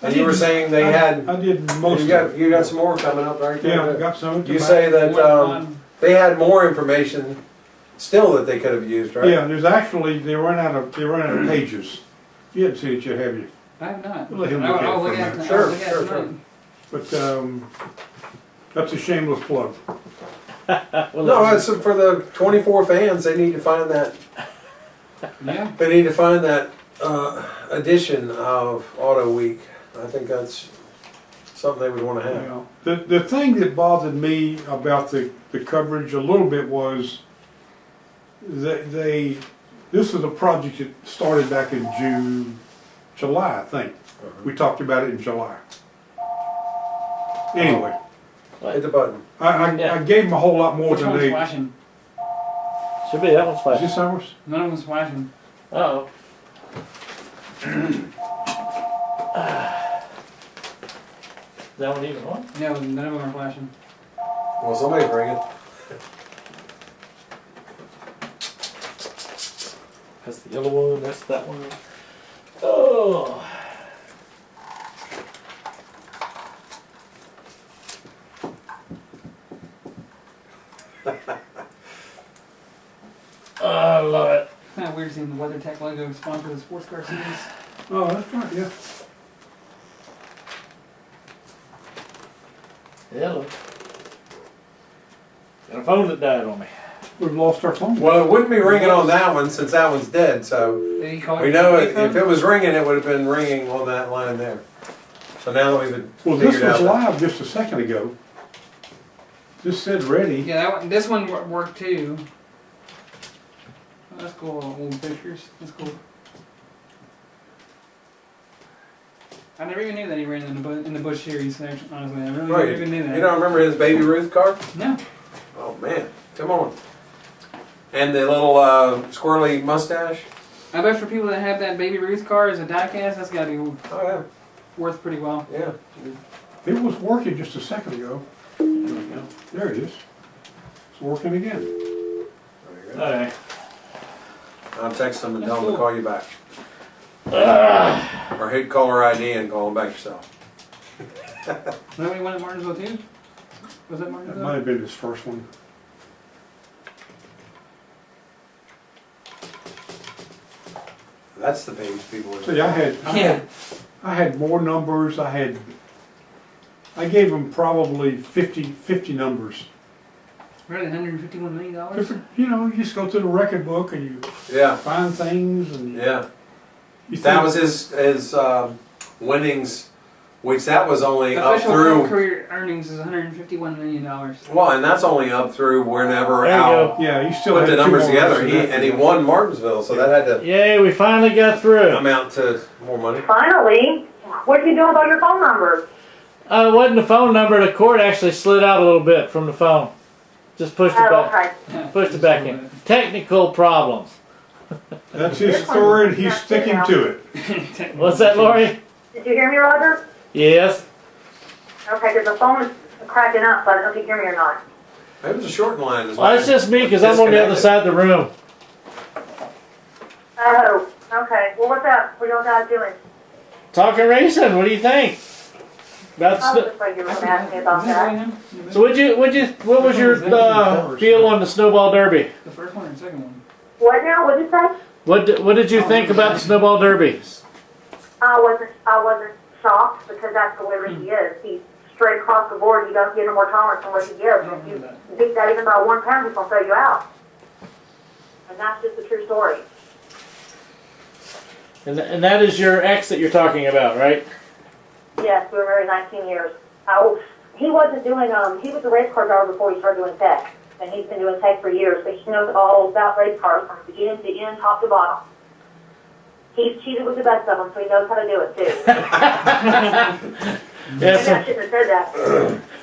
Speaker 1: And you were saying they had.
Speaker 3: I did most
Speaker 1: You
Speaker 3: of it.
Speaker 1: got some more coming up right there.
Speaker 3: Yeah, I got some. at the
Speaker 1: You
Speaker 3: back.
Speaker 1: say that
Speaker 4: One-
Speaker 1: they had more information still that they could have used, right?
Speaker 3: Yeah, there's actually, they run out of pages. You haven't seen it yet, have you?
Speaker 4: I have not.
Speaker 3: Let him look at it
Speaker 4: I'll
Speaker 3: for a
Speaker 4: look at
Speaker 3: minute.
Speaker 4: it.
Speaker 1: Sure,
Speaker 4: I'll look at
Speaker 1: sure,
Speaker 4: it
Speaker 1: sure.
Speaker 3: But, that's a shameless plug.
Speaker 2: Well,
Speaker 1: No, it's for the 24 fans. They need to find that.
Speaker 4: Yeah.
Speaker 1: They need to find that edition of Autoweek. I think that's something they would want to have.
Speaker 3: Yeah. The thing that bothered me about the coverage a little bit was that this was a project that started back in July, I think. We talked about it in July. Anyway,
Speaker 1: Hit the button.
Speaker 3: I gave them a whole lot more
Speaker 4: Which
Speaker 3: than
Speaker 4: one's
Speaker 3: they.
Speaker 4: flashing?
Speaker 2: should be that one's
Speaker 3: Is
Speaker 2: fine.
Speaker 3: this ours?
Speaker 4: None of them's flashing.
Speaker 2: Uh oh. Is that one even on?
Speaker 4: No, none of them are flashing.
Speaker 1: Well, somebody bring it.
Speaker 2: That's the yellow one. That's that one. Oh. I love it.
Speaker 4: Kind of weird seeing the WeatherTech logo sponsor the sports car series.
Speaker 3: Oh, that's right, yeah.
Speaker 2: Yellow. Got a phone that died on me.
Speaker 3: We've lost our phone.
Speaker 1: Well, it wouldn't be ringing on that one since that one's dead. So
Speaker 4: Did he call
Speaker 1: we
Speaker 4: it
Speaker 1: know
Speaker 4: a
Speaker 1: if it was ringing, it would have been ringing on that line there. So now that we've
Speaker 3: Well, this
Speaker 1: figured
Speaker 3: was
Speaker 1: out that-
Speaker 3: live just a second ago. This said ready.
Speaker 4: Yeah, that one. This one worked too. Oh, that's cool. Old pictures. That's cool. I never even knew that he ran in the Bush series. Honestly, I really
Speaker 1: Right.
Speaker 4: never even knew that.
Speaker 1: You don't remember his Baby Ruth car?
Speaker 4: No.
Speaker 1: Oh man, come on. And the little squirrely mustache.
Speaker 4: I bet for people that have that Baby Ruth car as a diecast, that's got to be
Speaker 1: Oh yeah,
Speaker 4: worth pretty well.
Speaker 1: yeah.
Speaker 3: It was working just a second ago.
Speaker 4: There we go.
Speaker 3: There it is. It's working again.
Speaker 1: There you go.
Speaker 2: Alright.
Speaker 1: I'll text them and
Speaker 4: That's
Speaker 1: tell them to
Speaker 4: cool.
Speaker 1: call you back. Or hit caller ID and call them back yourself.
Speaker 4: Nobody won at Martinsville too? Was that
Speaker 3: That
Speaker 4: Martinsville?
Speaker 3: might have been his first one.
Speaker 1: That's the page people are.
Speaker 3: See, I had more numbers. I gave them probably 50 numbers.
Speaker 4: Really, $151 million?
Speaker 3: Different, you just go through the record book and you
Speaker 1: Yeah,
Speaker 3: find things and
Speaker 1: yeah.
Speaker 3: you
Speaker 1: That
Speaker 3: think-
Speaker 1: was his winnings, which that was only
Speaker 4: The
Speaker 1: up
Speaker 4: official
Speaker 1: through.
Speaker 4: career earnings is $151 million.
Speaker 1: Well, and that's only up through whenever
Speaker 2: There you
Speaker 1: Al
Speaker 3: Yeah, you still
Speaker 1: put
Speaker 3: had
Speaker 1: the
Speaker 3: two
Speaker 1: numbers
Speaker 3: more
Speaker 1: together.
Speaker 3: races after
Speaker 1: And he
Speaker 3: that.
Speaker 1: won Martinsville, so that had to
Speaker 2: Yay, we finally got through.
Speaker 1: amount to more money.
Speaker 6: Finally, what are you doing about your phone number?
Speaker 2: It wasn't the phone number. The cord actually slid out a little bit from the phone. Just pushed it
Speaker 6: Oh,
Speaker 2: back.
Speaker 6: okay.
Speaker 2: Pushed it back in. Technical problems.
Speaker 3: That's his story and he's sticking to it.
Speaker 2: What's that, Lori?
Speaker 6: Did you hear me, Roger?
Speaker 2: Yes.
Speaker 6: Okay, because the phone is cracking up, so I don't know if you hear me or not.
Speaker 1: It was a short line.
Speaker 2: Well, it's just me because I'm on the other side of the room.
Speaker 6: Oh, okay. Well, what's up? What are you guys doing?
Speaker 2: Talking racing. What do you think? About
Speaker 6: I
Speaker 2: sn-
Speaker 6: was just like you were going to ask me about that.
Speaker 2: so what was your feel on the Snowball Derby?
Speaker 4: The first one or the second one?
Speaker 6: What now? What did you say?
Speaker 2: What did you think about the Snowball Derby?
Speaker 6: I wasn't shocked because that's the way Ricky is. He's straight across the board. He doesn't get no more tolerance than what he gives. If you beat that even by 1 pound, he's going to throw you out. And that's just the true story.
Speaker 2: And that is your ex that you're talking about, right?
Speaker 6: Yes, we were married 19 years. He wasn't doing, he was a race car driver before he started doing tech. And he's been doing tech for years, but he knows all about race cars from beginning to end, top to bottom. He's cheated with the best of them, so he knows how to do it too. Maybe I
Speaker 2: Yes.
Speaker 6: shouldn't have said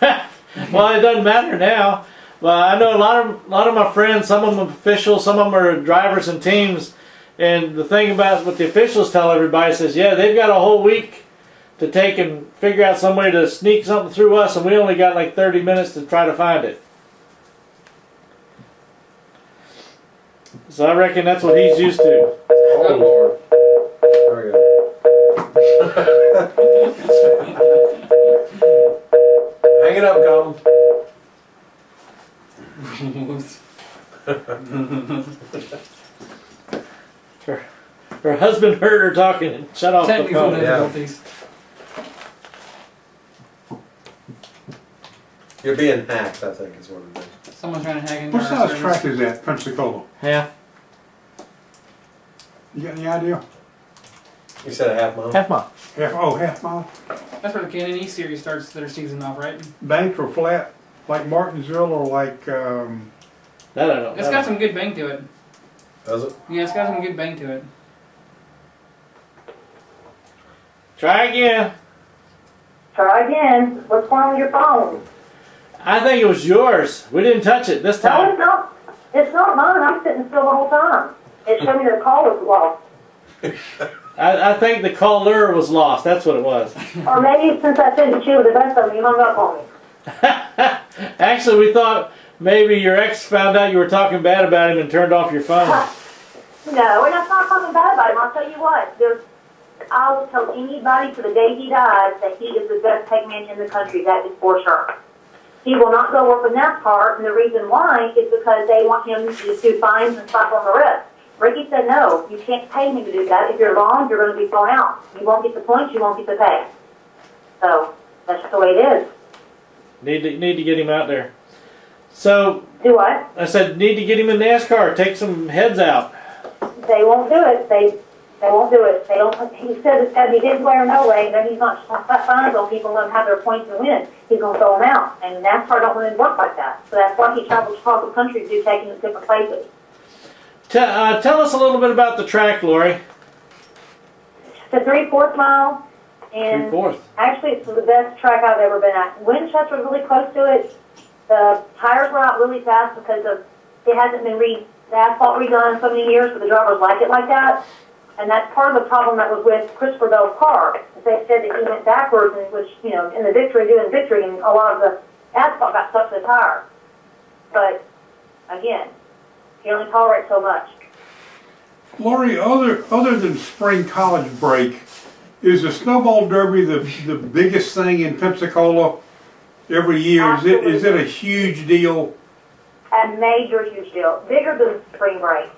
Speaker 6: that.
Speaker 2: Well, it doesn't matter now. Well, I know a lot of my friends. Some of them are officials, some of them are drivers and teams. And the thing about what the officials tell everybody says, yeah, they've got a whole week to take and figure out some way to sneak something through us, and we only got like 30 minutes to try to find it. So I reckon that's what he's used to.
Speaker 1: Oh Lord. There we go. Hang it up, Collin.
Speaker 2: Her husband heard her talking and shut off the
Speaker 4: Technical
Speaker 2: phone.
Speaker 4: difficulties.
Speaker 1: You're being hacked, I think is what it is.
Speaker 4: Someone's trying to hack into
Speaker 3: What
Speaker 4: our
Speaker 3: size
Speaker 4: servers.
Speaker 3: track is that, Pensacola?
Speaker 2: Yeah,
Speaker 3: You got any idea?
Speaker 1: You said a half mile?
Speaker 2: half mile.
Speaker 3: Half mile?
Speaker 4: That's where the K&N series starts their season off, right?
Speaker 3: Banked or flat, like Martinsville or like,
Speaker 2: That I don't
Speaker 4: It's
Speaker 2: know.
Speaker 4: got some good bang to it.
Speaker 1: Does it?
Speaker 4: Yeah, it's got some good bang to it.
Speaker 2: Try again.
Speaker 6: Try again. What's wrong with your phone?
Speaker 2: I think it was yours. We didn't touch it this
Speaker 6: No,
Speaker 2: time.
Speaker 6: it's not. It's not mine. I'm sitting still the whole time. It showed me the call was lost.
Speaker 2: I think the caller was lost. That's what it was.
Speaker 6: Or maybe since I said that you were the best of them, you hung up on me.
Speaker 2: Actually, we thought maybe your ex found out you were talking bad about him and turned off your phone.
Speaker 6: No, and I'm not talking bad about him. I'll tell you what. I will tell anybody to the day he dies that he is the best tech man in the country. That is for sure. He will not go work with NASCAR, and the reason why is because they want him to just do fines and slap on the wrist. Ricky said, no, you can't pay me to do that. If you're wrong, you're going to be thrown out. You won't get the points, you won't get the pay. So, that's just the way it is.
Speaker 2: Need to get him out there. So
Speaker 6: Do what?
Speaker 2: I said, need to get him in NASCAR. Take some heads out.
Speaker 6: They won't do it. They won't do it. They don't. He said it's got to be his way or no way. Then he's not going to put fines on people and let them have their points and win. He's going to throw them out. And NASCAR don't really work like that. So that's why he travels across the country to do taking to different places.
Speaker 2: Tell us a little bit about the track, Lori.
Speaker 6: It's a 3/4 mile, and
Speaker 2: 3/4.
Speaker 6: actually it's the best track I've ever been at. Winchester's really close to it. The tires were out really fast because it hasn't been the asphalt redone in so many years, but the drivers like it like that. And that's part of the problem that was with Christopher Bell's car. They said that he went doing victory, and a lot of the asphalt got stuck to the tire. But again, he only tolerates so much.
Speaker 3: Lori, other than spring college break, is the Snowball Derby the biggest thing in Pensacola every year? Is it a huge deal?
Speaker 6: A major, huge deal. Bigger than spring break.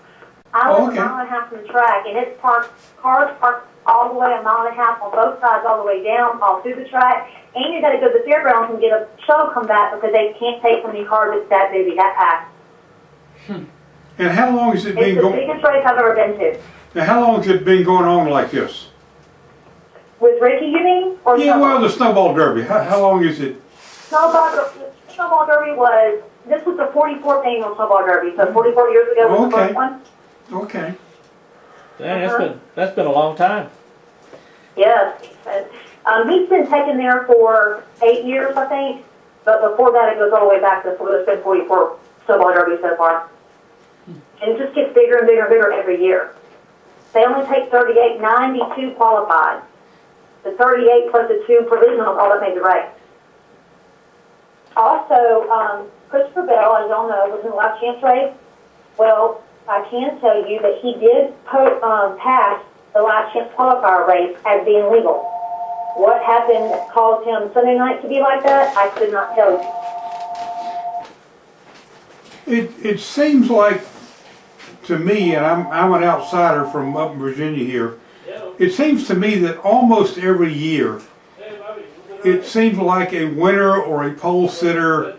Speaker 6: I was
Speaker 3: Okay.
Speaker 6: a mile and a half from the track, and it's cars parked all the way a mile and a half on both sides, all the way down, all through the track. And you got to go to the fairgrounds and get a shuttle come back because they can't take so many cars. It's that busy, that packed.
Speaker 3: And how long has it
Speaker 6: It's
Speaker 3: been
Speaker 6: the
Speaker 3: going?
Speaker 6: biggest race I've ever been to.
Speaker 3: Now, how long has it been going on like this?
Speaker 6: With Ricky, you mean? Or
Speaker 3: Yeah,
Speaker 6: Snowball?
Speaker 3: well, the Snowball Derby. How long is it?
Speaker 6: Snowball Derby this was the 44th annual Snowball Derby, so 44 years ago was the
Speaker 3: Okay.
Speaker 6: first one.
Speaker 3: Okay.
Speaker 2: Dang, that's been a long time.
Speaker 6: Yes. He's been taken there for 8 years, I think. But before that, it goes all the way back to there's been 44 Snowball Derby so far. And it just gets bigger and bigger and bigger every year. They only take 38, 92 qualified. The 38 plus the 2 provisionals, all that made the race. Also, Christopher Bell, as y'all know, was in the last chance race. Well, I can tell you that he did pass the last chance qualifier race as being legal. What happened that caused him Sunday night to be like that, I could not tell you.
Speaker 3: It seems like to me, and I'm an outsider from up in Virginia here. It seems to me that almost every year, it seems like a winner or a pole sitter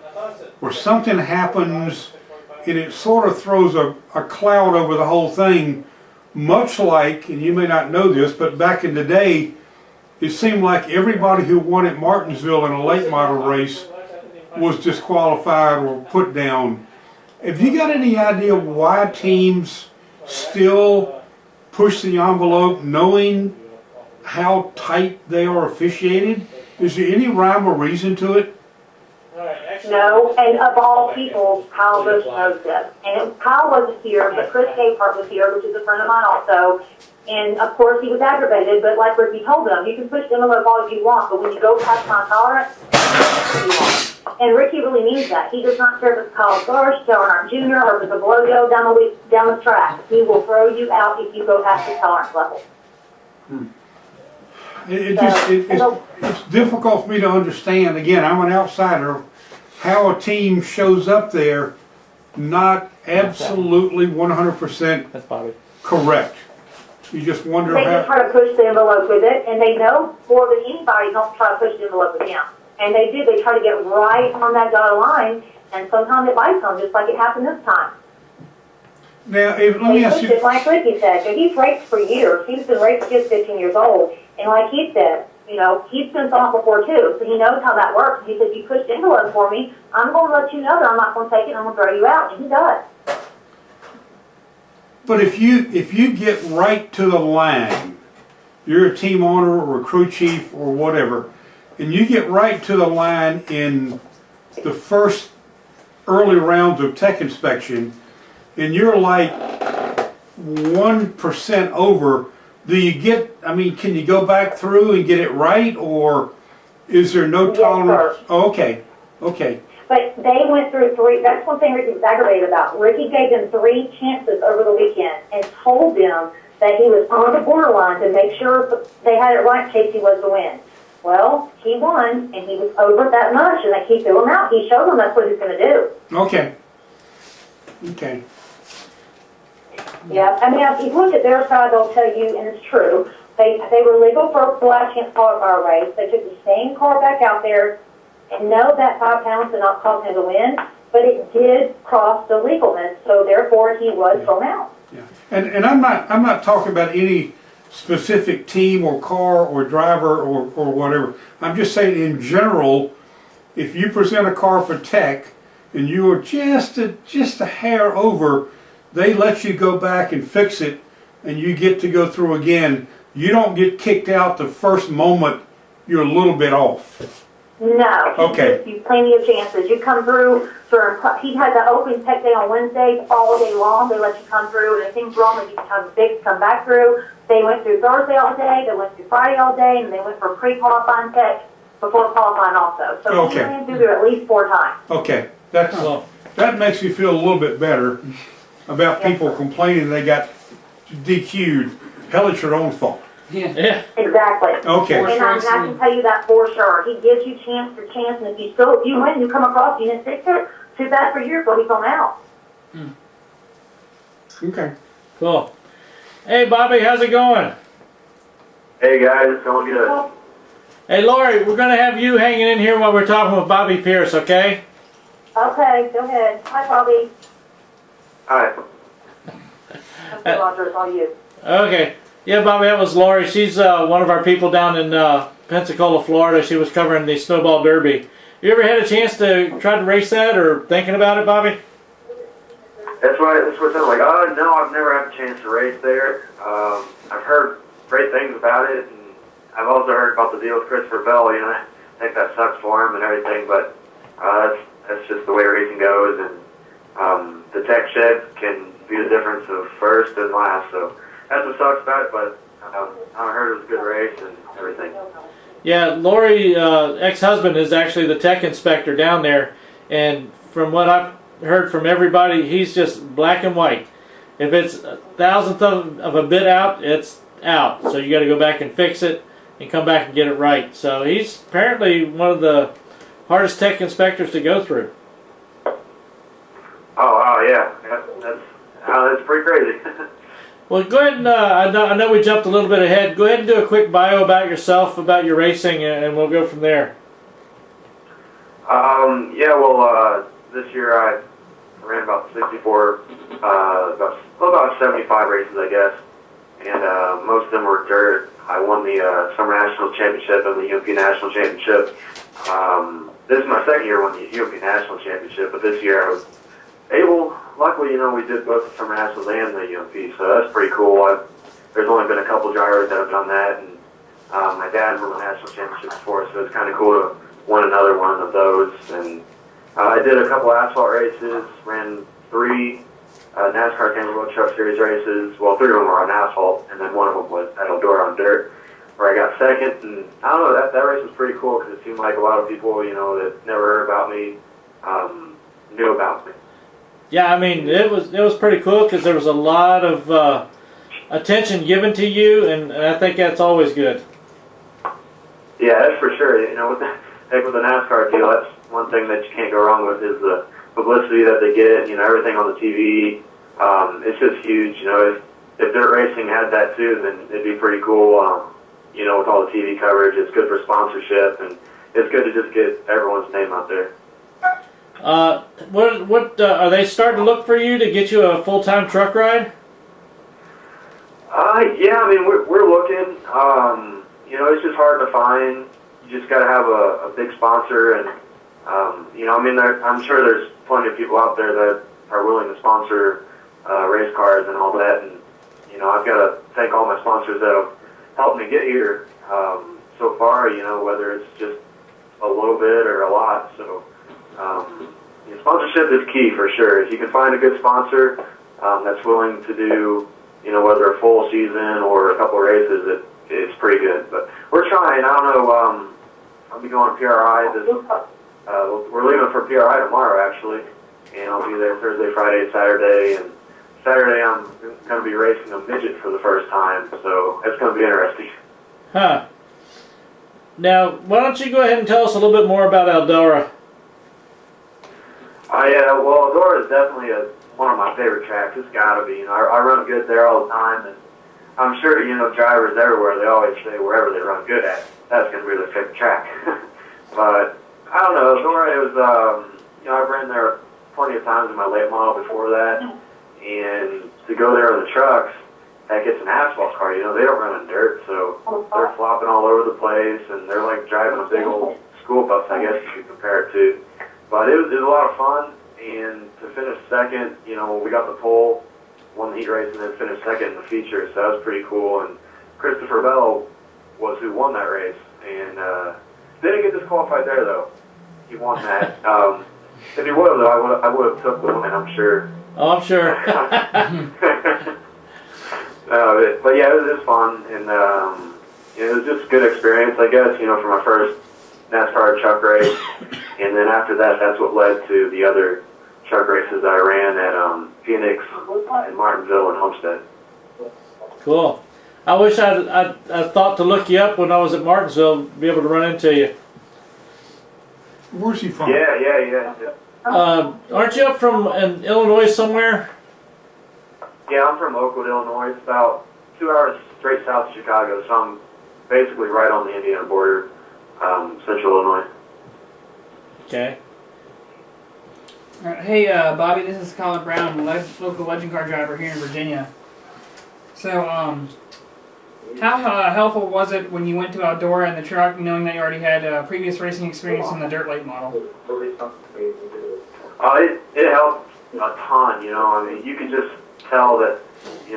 Speaker 3: or something happens, and it sort of throws a cloud over the whole thing. Much like, and you may not know this, but back in the day, it seemed like everybody who won at Martinsville in a late model race was disqualified or put down. Have you got any idea why teams still push the envelope knowing how tight they are officiated? Is there any rhyme or reason to it?
Speaker 6: No, and of all people, Kyle Busch knows this. And Kyle wasn't here, but Chris Gayhart was here, which is a friend of mine also. And of course, he was aggravated, but like Ricky told him, you can push the envelope all you want, but when you go past my tolerance, you won't. And Ricky really means that. He does not care if it's Kyle Busch, Dale Earnhardt Jr., or if it's a blow-yo down the track. He will throw you out if you go past his tolerance level.
Speaker 3: It's difficult for me to understand. Again, I'm an outsider. How a team shows up there not absolutely 100%
Speaker 2: That's Bobby.
Speaker 3: correct. You just wonder
Speaker 6: They just
Speaker 3: how.
Speaker 6: try to push the envelope with it, and they know more than anybody don't try to push the envelope with him. And they do. They try to get right on that dotted line, and sometimes it bites them, just like it happened this time.
Speaker 3: Now, let me
Speaker 6: They
Speaker 3: ask
Speaker 6: pushed
Speaker 3: you.
Speaker 6: it, like Ricky said. So he's raced for years. He's been racing since 15 years old. And like he said, you know, he's been soft before too, so he knows how that works. He said, you pushed the envelope for me, I'm going to let you know that I'm not going to take it, I'm going to throw you out. And he does.
Speaker 3: But if you get right to the line, you're a team owner or a crew chief or whatever, and you get right to the line in the first early rounds of tech inspection, and you're like 1% over, do you get, I mean, can you go back through and get it right, or is there no
Speaker 6: Yes,
Speaker 3: tolerance?
Speaker 6: sir.
Speaker 3: Oh, okay, okay,
Speaker 6: But they went through 3, that's one thing Ricky was aggravated about. Ricky gave them 3 chances over the weekend and told them that he was on the borderline to make sure they had it right in case he was to win. Well, he won, and he was over that much, and he threw him out. He showed them that's what he's going to do.
Speaker 3: okay, okay.
Speaker 6: Yeah, I mean, if you look at their side, they'll tell you, and it's true, they were legal for the last chance qualifier race. They took the same car back out there, and no, that 5 pounds did not cause him to win, but it did cross the legalness, so therefore he was thrown out.
Speaker 3: Yeah, and I'm not talking about any specific team or car or driver or whatever. I'm just saying in general, if you present a car for tech and you are just a hair over, they let you go back and fix it, and you get to go through again. You don't get kicked out the first moment you're a little bit off.
Speaker 6: No.
Speaker 3: Okay.
Speaker 6: He gives you plenty of chances. You come through, he had the open tech day on Wednesday all day long. They let you come through, and if things wrong, they give you time to fix, come back through. They went through Thursday all day, they went through Friday all day, and they went for pre-qualifying tech before qualifying also. So he
Speaker 3: Okay.
Speaker 6: ran through there at least 4 times.
Speaker 3: Okay,
Speaker 2: Well,
Speaker 3: that makes me feel a little bit better about people complaining they got DQ'd. Hell, it's your own fault.
Speaker 4: Yeah.
Speaker 2: yeah.
Speaker 6: Exactly.
Speaker 3: Okay.
Speaker 6: And I can tell you that for sure. He gives you chance for chance, and if you win, you come across, you didn't fix it, too bad for you, so he's on out.
Speaker 3: Okay.
Speaker 2: Cool. Hey, Bobby, how's it going?
Speaker 5: Hey guys, it's going good.
Speaker 2: Hey, Lori, we're going to have you hanging in here while we're talking with Bobby Pearce, okay?
Speaker 6: Okay, go ahead. Hi, Bobby.
Speaker 5: Alright.
Speaker 6: Okay, Roger, it's all you.
Speaker 2: Okay. Yeah, Bobby, that was Lori. She's one of our people down in Pensacola, Florida. She was covering the Snowball Derby. You ever had a chance to try to race that or thinking about it, Bobby?
Speaker 5: That's what I'm like, oh no, I've never had a chance to race there. I've heard great things about it, and I've also heard about the deal with Christopher Bell, you know, I think that sucks for him and everything, but that's just the way racing goes, and the tech shed can be the difference of first and last, so that's what sucks about it, but I heard it was a good race and everything.
Speaker 2: Yeah, Lori, ex-husband, is actually the tech inspector down there, and from what I've heard from everybody, he's just black and white. If it's a thousandth of a bit out, it's out. So you got to go back and fix it and come back and get it right. So he's apparently one of the hardest tech inspectors to go through.
Speaker 5: Oh yeah, that's pretty crazy.
Speaker 2: Well, go ahead and, I know we jumped a little bit ahead. Go ahead and do a quick bio about yourself, about your racing, and we'll go from there.
Speaker 5: Yeah, well, this year I ran about 64, about 75 races, I guess, and most of them were dirt. I won the Summer National Championship and the UMP National Championship. This is my second year winning the UMP National Championship, but this year I was able, luckily, you know, we did both the Summer Nationals and the UMP, so that's pretty cool. There's only been a couple drivers that have done that, and my dad won the National Championship before, so it's kind of cool to win another one of those. And I did a couple asphalt races, ran 3 NASCAR K&N Truck Series races. Well, 3 of them were on asphalt, and then one of them was at Eldora on dirt, where I got second. And I don't know, that race was pretty cool because it seemed like a lot of people, you know, that never heard about me knew about me.
Speaker 2: Yeah, I mean, it was pretty cool because there was a lot of attention given to you, and I think that's always good.
Speaker 5: Yeah, that's for sure. You know, with the NASCAR deal, that's one thing that you can't go wrong with is the
Speaker 7: publicity that they get, everything on the TV. It's just huge. If dirt racing had that too, then it'd be pretty cool. With all the TV coverage, it's good for sponsorship, and it's good to just get everyone's name out there.
Speaker 2: What are they starting to look for you to get you a full-time truck ride?
Speaker 7: Yeah, I mean, we're looking. It's just hard to find. You just got to have a big sponsor, and I'm sure there's plenty of people out there that are willing to sponsor race cars and all that. And I've got to thank all my sponsors that have helped me get here so far. Whether it's just a little bit or a lot. So sponsorship is key for sure. If you can find a good sponsor that's willing to do, whether a full season or a couple of races, it's pretty good. But we're trying. I don't know. I'll be going to PRI we're leaving for PRI tomorrow, actually, and I'll be there Thursday, Friday, Saturday, and Saturday I'm going to be racing a midget for the first time, so it's going to be interesting.
Speaker 2: Huh. Now, why don't you go ahead and tell us a little bit more about Eldora?
Speaker 7: Well, Eldora is definitely one of my favorite tracks. It's got to be. I run good there all the time, and I'm sure, drivers everywhere, they always say wherever they run good at, that's going to be their favorite track. But, I don't know, Eldora, it was, I've ran there plenty of times in my late model before that, and to go there on the trucks, heck, it's an asphalt car, they don't run in dirt, so they're flopping all over the place, and they're like driving a big old school bus, I guess you could compare it to. But it was a lot of fun, and to finish second, when we got the pole, won the heat race, and then finished second in the feature, so that was pretty cool. And Christopher Bell was who won that race, and didn't get disqualified there, though. He won that. If he would have, though, I would have took the win, I'm sure.
Speaker 2: Oh, I'm sure.
Speaker 7: But yeah, it was fun, and it was just a good experience, I guess, for my first NASCAR truck race. And then after that, that's what led to the other truck races I ran at Phoenix and Martinsville and Homestead.
Speaker 2: Cool. I wish I thought to look you up when I was at Martinsville, be able to run into you.
Speaker 3: Where's he from?
Speaker 7: Yeah.
Speaker 2: Aren't you up from in Illinois somewhere?
Speaker 7: Yeah, I'm from Oakwood, Illinois. It's about 2 hours straight south of Chicago, so I'm basically right on the Indiana border, central Illinois.
Speaker 2: Okay.
Speaker 4: Hey, Bobby, this is Collin Brown, local legend car driver here in Virginia. So, how helpful was it when you went to Eldora in the truck, knowing that you already had previous racing experience in the dirt late model?
Speaker 7: It helped a ton, you could just tell that,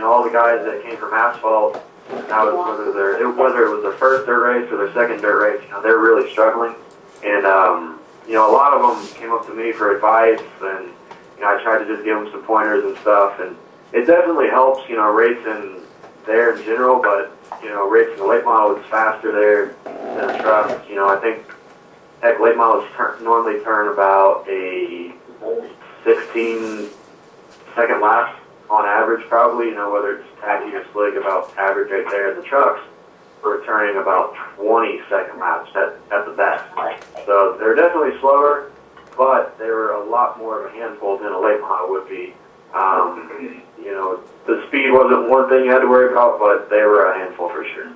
Speaker 7: all the guys that came from asphalt, whether it was their first dirt race or their second dirt race, they're really struggling. And, a lot of them came up to me for advice, and, I tried to just give them some pointers and stuff. And it definitely helps, racing there in general, but, racing the late model is faster there than a truck. I think, late models normally turn about a 16-second lap on average, probably, whether it's tacky or slick, about average right there. The trucks were turning about 20-second laps at the best. So they're definitely slower, but they were a lot more of a handful than a late model would be. The speed wasn't one thing you had to worry about, but they were a handful for sure.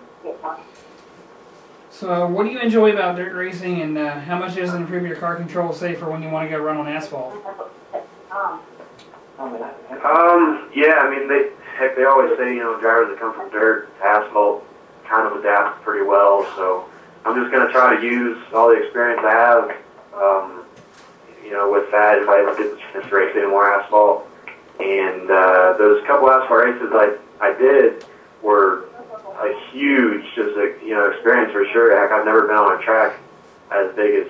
Speaker 4: So what do you enjoy about dirt racing, and how much does it improve your car control, say, for when you want to go run on asphalt? They always say, drivers that come from dirt to asphalt kind of adapt pretty well, so I'm just going to try to use all the experience I have, with that if I ever get the chance to race any more asphalt. And those couple asphalt races I did were a huge experience for sure. Heck, I've never been on a track as big as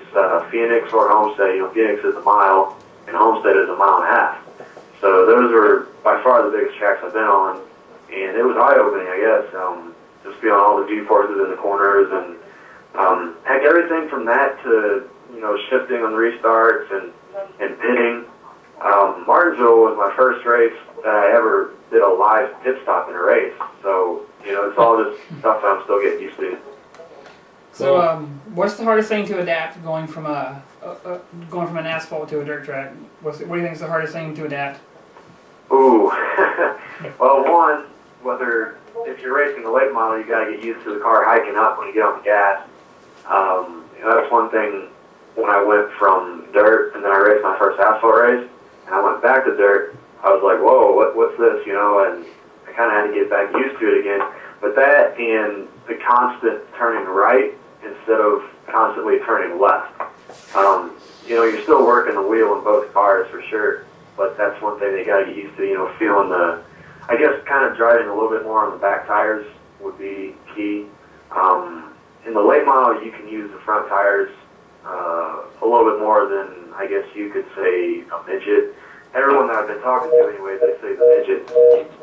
Speaker 4: Phoenix or Homestead. Phoenix is a mile, and Homestead is a mile and a half. So those were by far the biggest tracks I've been on, and it was eye-opening, I guess. Just feeling all the G-forces in the corners, and everything from that to shifting on the restarts and pitting. Martinsville was my first race that I ever did a live pit stop in a race, so it's all just stuff that I'm still getting used to. So, what's the hardest thing to adapt going from a going from an asphalt to a dirt track? What do you think is the hardest thing to adapt?
Speaker 7: Ooh. Well, one, if you're racing the late model, you got to get used to the car hiking up when you get on the gas. That's one thing. When I went from dirt and then I raced my first asphalt race, and I went back to dirt, I was like, whoa, what's this, and I kind of had to get back used to it again. But that and the constant turning right instead of constantly turning left. You're still working the wheel in both cars for sure, but that's one thing they got to get used to, feeling I guess kind of driving a little bit more on the back tires would be key. In the late model, you can use the front tires a little bit more than, I guess you could say, a midget. Everyone that I've been talking to anyway, they say the midget,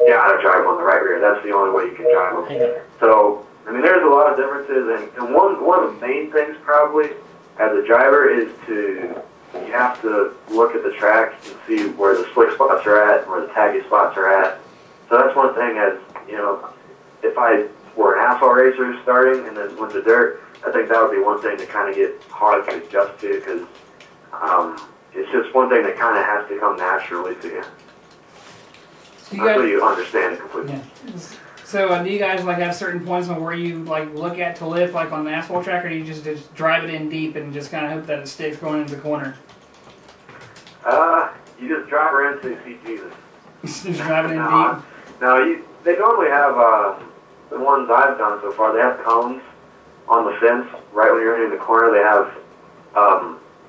Speaker 7: you gotta drive on the right rear. That's the only way you can drive them. So, there's a lot of differences, and one of the main things probably as a driver is you have to look at the track and see where the slick spots are at, where the taggy spots are at. So that's one thing if I were an asphalt racer starting and then went to dirt, I think that would be one thing to kind of get hard to adjust to because it's just one thing that kind of has to come naturally to you. Until you understand it completely.
Speaker 4: Yeah. So do you guys have certain points on where you look at to lift on an asphalt track, or do you just drive it in deep and just kind of hope that it sticks going into the corner?
Speaker 7: You just drive her in until you see Jesus.
Speaker 4: Just drive it in deep?
Speaker 7: No, they normally have, the ones I've done so far, they have cones on the fence. Right when you're in the corner, they have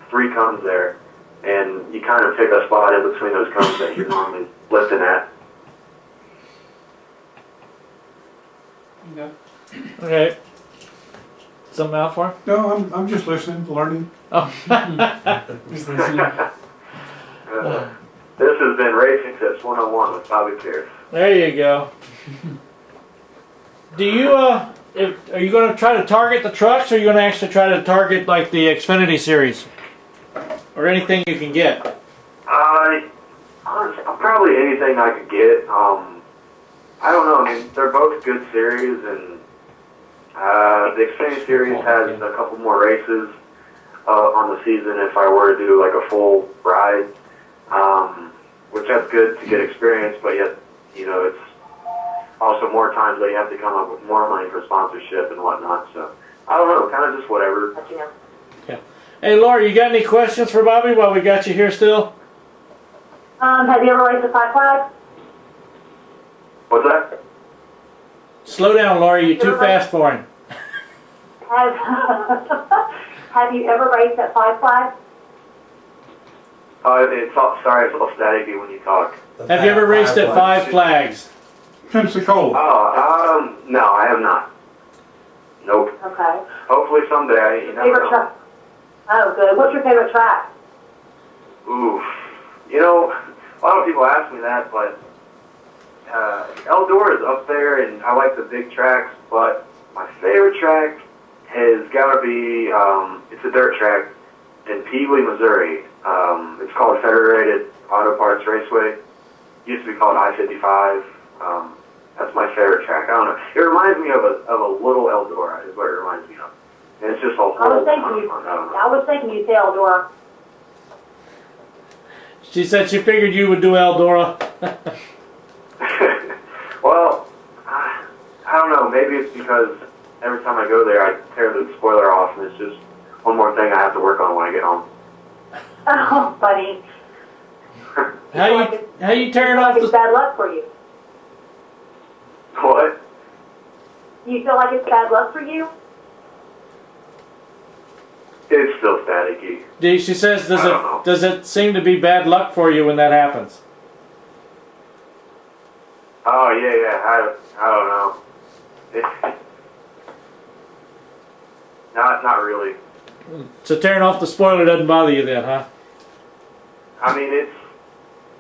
Speaker 7: 3 cones there. And you kind of pick a spot in between those cones that you're normally lifting at.
Speaker 4: Okay.
Speaker 2: Okay. Something out for him?
Speaker 3: No, I'm just listening, learning.
Speaker 2: Oh.
Speaker 4: Just listening.
Speaker 7: This has been Racing Tips 101 with Bobby Pearce.
Speaker 2: There you go. Do you, are you going to try to target the trucks, or are you going to actually try to target the Xfinity series? Or anything you can get?
Speaker 7: Probably anything I could get. I don't know. They're both good series, and the Xfinity series has a couple more races on the season if I were to do a full ride, which that's good to get experience, but yet, it's also more times that you have to come up with more money for sponsorship and whatnot, so I don't know, kind of just whatever.
Speaker 2: Yeah. Hey, Laura, you got any questions for Bobby while we got you here still?
Speaker 6: Have you ever raced a 5 flag?
Speaker 7: What's that?
Speaker 2: Slow down, Laura. You're too fast for him.
Speaker 6: Have you ever raced at 5 flag?
Speaker 7: Sorry, it's a little staticky when you talk.
Speaker 2: Have you ever raced at 5 flags?
Speaker 3: Pensacola.
Speaker 7: Oh, no, I have not. Nope.
Speaker 6: Okay.
Speaker 7: Hopefully someday, you never
Speaker 6: Favorite
Speaker 7: know.
Speaker 6: track? Oh, good. What's your favorite track?
Speaker 7: Oof. A lot of people ask me that, but Eldora is up there, and I like the big tracks, but my favorite track has got to be, it's a dirt track in Peebly, Missouri. It's called Federated Auto Parts Raceway. It used to be called I-55. That's my favorite track. I don't know. It reminds me of a little Eldora is what it reminds me of. And it's just a whole
Speaker 6: I was
Speaker 7: ton of fun.
Speaker 6: I was thinking you'd say Eldora.
Speaker 2: She said she figured you would do Eldora.
Speaker 7: Well, I don't know. Maybe it's because every time I go there, I tear the spoiler off, and it's just one more thing I have to work on when I get home.
Speaker 6: Oh, buddy.
Speaker 2: How you tearing off
Speaker 6: It's
Speaker 2: the...
Speaker 6: bad luck for you.
Speaker 7: What?
Speaker 6: You feel like it's bad luck for you?
Speaker 7: It's still staticky.
Speaker 2: She says,
Speaker 7: I don't know.
Speaker 2: does it seem to be bad luck for you when that happens?
Speaker 7: Oh, yeah. I don't know. Not really.
Speaker 2: So tearing off the spoiler doesn't bother you then, huh?
Speaker 7: It's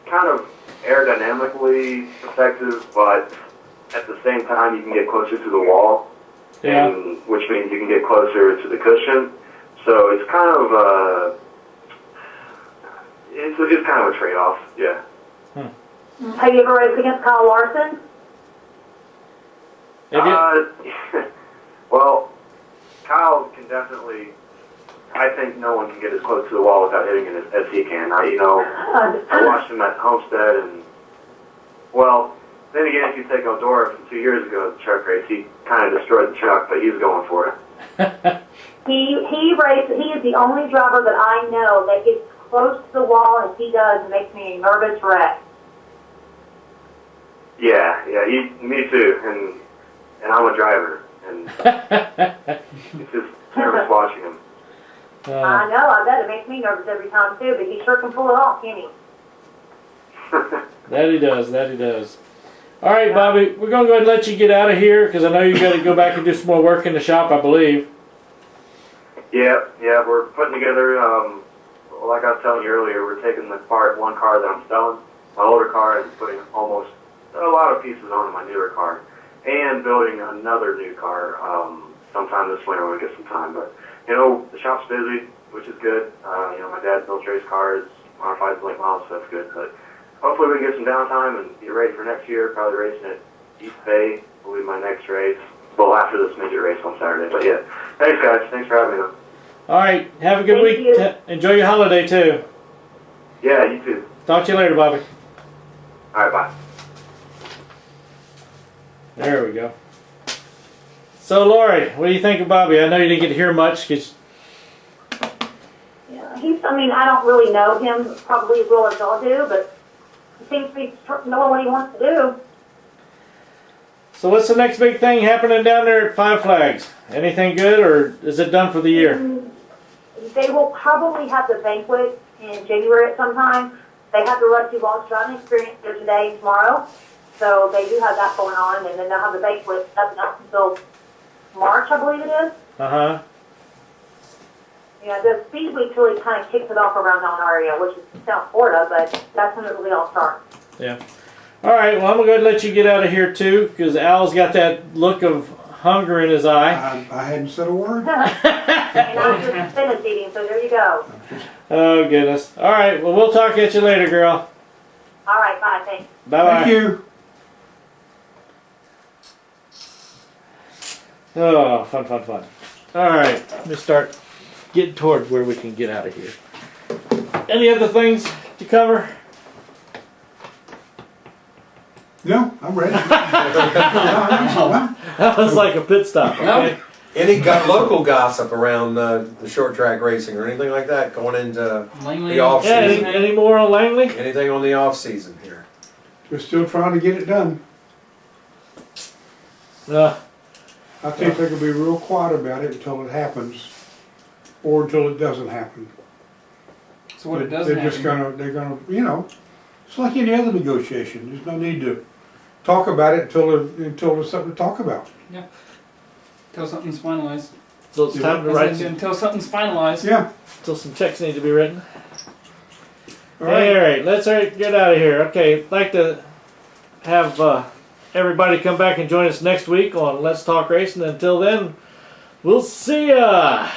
Speaker 7: kind of aerodynamically effective, but at the same time, you can get closer to the wall,
Speaker 2: Yeah.
Speaker 7: which means you can get closer to the cushion. So it's kind of it's kind of a trade-off, yeah.
Speaker 6: Have you ever raced against Kyle Larson?
Speaker 2: Have you?
Speaker 7: Well, Kyle can definitely I think no one can get as close to the wall without hitting it as he can. I watched him at Homestead, and well, then again, if you take Eldora from 2 years ago at the truck race, he kind of destroyed the truck, but he's going for it.
Speaker 6: He is the only driver that I know that gets close to the wall as he does and makes me a nervous wreck.
Speaker 7: Yeah, me too, and I'm a driver, and it's just nervous watching him.
Speaker 6: I know, I bet it makes me nervous every time too, but he sure can pull it off, can't he?
Speaker 2: That he does. All right, Bobby, we're going to go ahead and let you get out of here because I know you got to go back and do some more work in the shop, I believe.
Speaker 7: Yeah, we're putting together, like I was telling you earlier, we're taking one car that I'm selling, my older car, and putting almost a lot of pieces on my newer car, and building another new car sometime this winter when we get some time. But, the shop's busy, which is good. My dad builds race cars, modifies late models, so that's good. But hopefully we can get some downtime and get ready for next year, probably racing at East Bay will be my next race. Well, after this midget race on Saturday. But yeah, thanks guys. Thanks for having me.
Speaker 2: All right, have a good
Speaker 6: Thank
Speaker 2: week.
Speaker 6: you.
Speaker 2: Enjoy your holiday too.
Speaker 7: Yeah, you too.
Speaker 2: Talk to you later, Bobby.
Speaker 7: All right, bye.
Speaker 2: There we go. So, Lori, what do you think of Bobby? I know you didn't get to hear much.
Speaker 6: Yeah, I don't really know him probably as well as y'all do, but he seems to be knowing what he wants to do.
Speaker 2: So what's the next big thing happening down there at Five Flags? Anything good, or is it done for the year?
Speaker 6: They will probably have the banquet in January at some time. They have the Rusty Walsh driving experience there today and tomorrow. So they do have that going on, and then they'll have the banquet up until March, I believe it is.
Speaker 2: Uh-huh.
Speaker 6: Yeah, the Speed Week really kind of kicks it off around our area, which is South Florida, but that's when it really all starts.
Speaker 2: Yeah. All right, well, I'm going to go ahead and let you get out of here, too, because Al's got that look of hunger in his eye.
Speaker 3: I hadn't said a word.
Speaker 6: And I was just finish eating, so there you go.
Speaker 2: Oh, goodness. All right, well, we'll talk at you later, girl.
Speaker 6: All right, bye, thanks.
Speaker 2: Bye-bye.
Speaker 3: Thank you.
Speaker 2: Oh, fun. All right, let me start getting toward where we can get out of here. Any other things to cover?
Speaker 3: No, I'm ready.
Speaker 2: That was like a pit stop. Okay?
Speaker 1: Any local gossip around the short track racing or anything like that going into
Speaker 4: Langley,
Speaker 1: the off
Speaker 2: Yeah,
Speaker 1: season?
Speaker 2: any more on Langley?
Speaker 1: Anything on the off season here?
Speaker 3: We're still trying to get it done. I think they're gonna be real quiet about it until it happens, or until it doesn't happen.
Speaker 4: So what it doesn't
Speaker 3: They're gonna, it's like any other negotiation. There's no need to talk about it until there's something to talk about.
Speaker 4: until something's finalized.
Speaker 2: So it's time to write
Speaker 4: Until something's finalized.
Speaker 3: Yeah.
Speaker 2: until some checks need to be written.
Speaker 3: All right.
Speaker 2: All right, let's get out of here. Okay, I'd like to have everybody come back and join us next week on Let's Talk Racing. Until then, we'll see ya.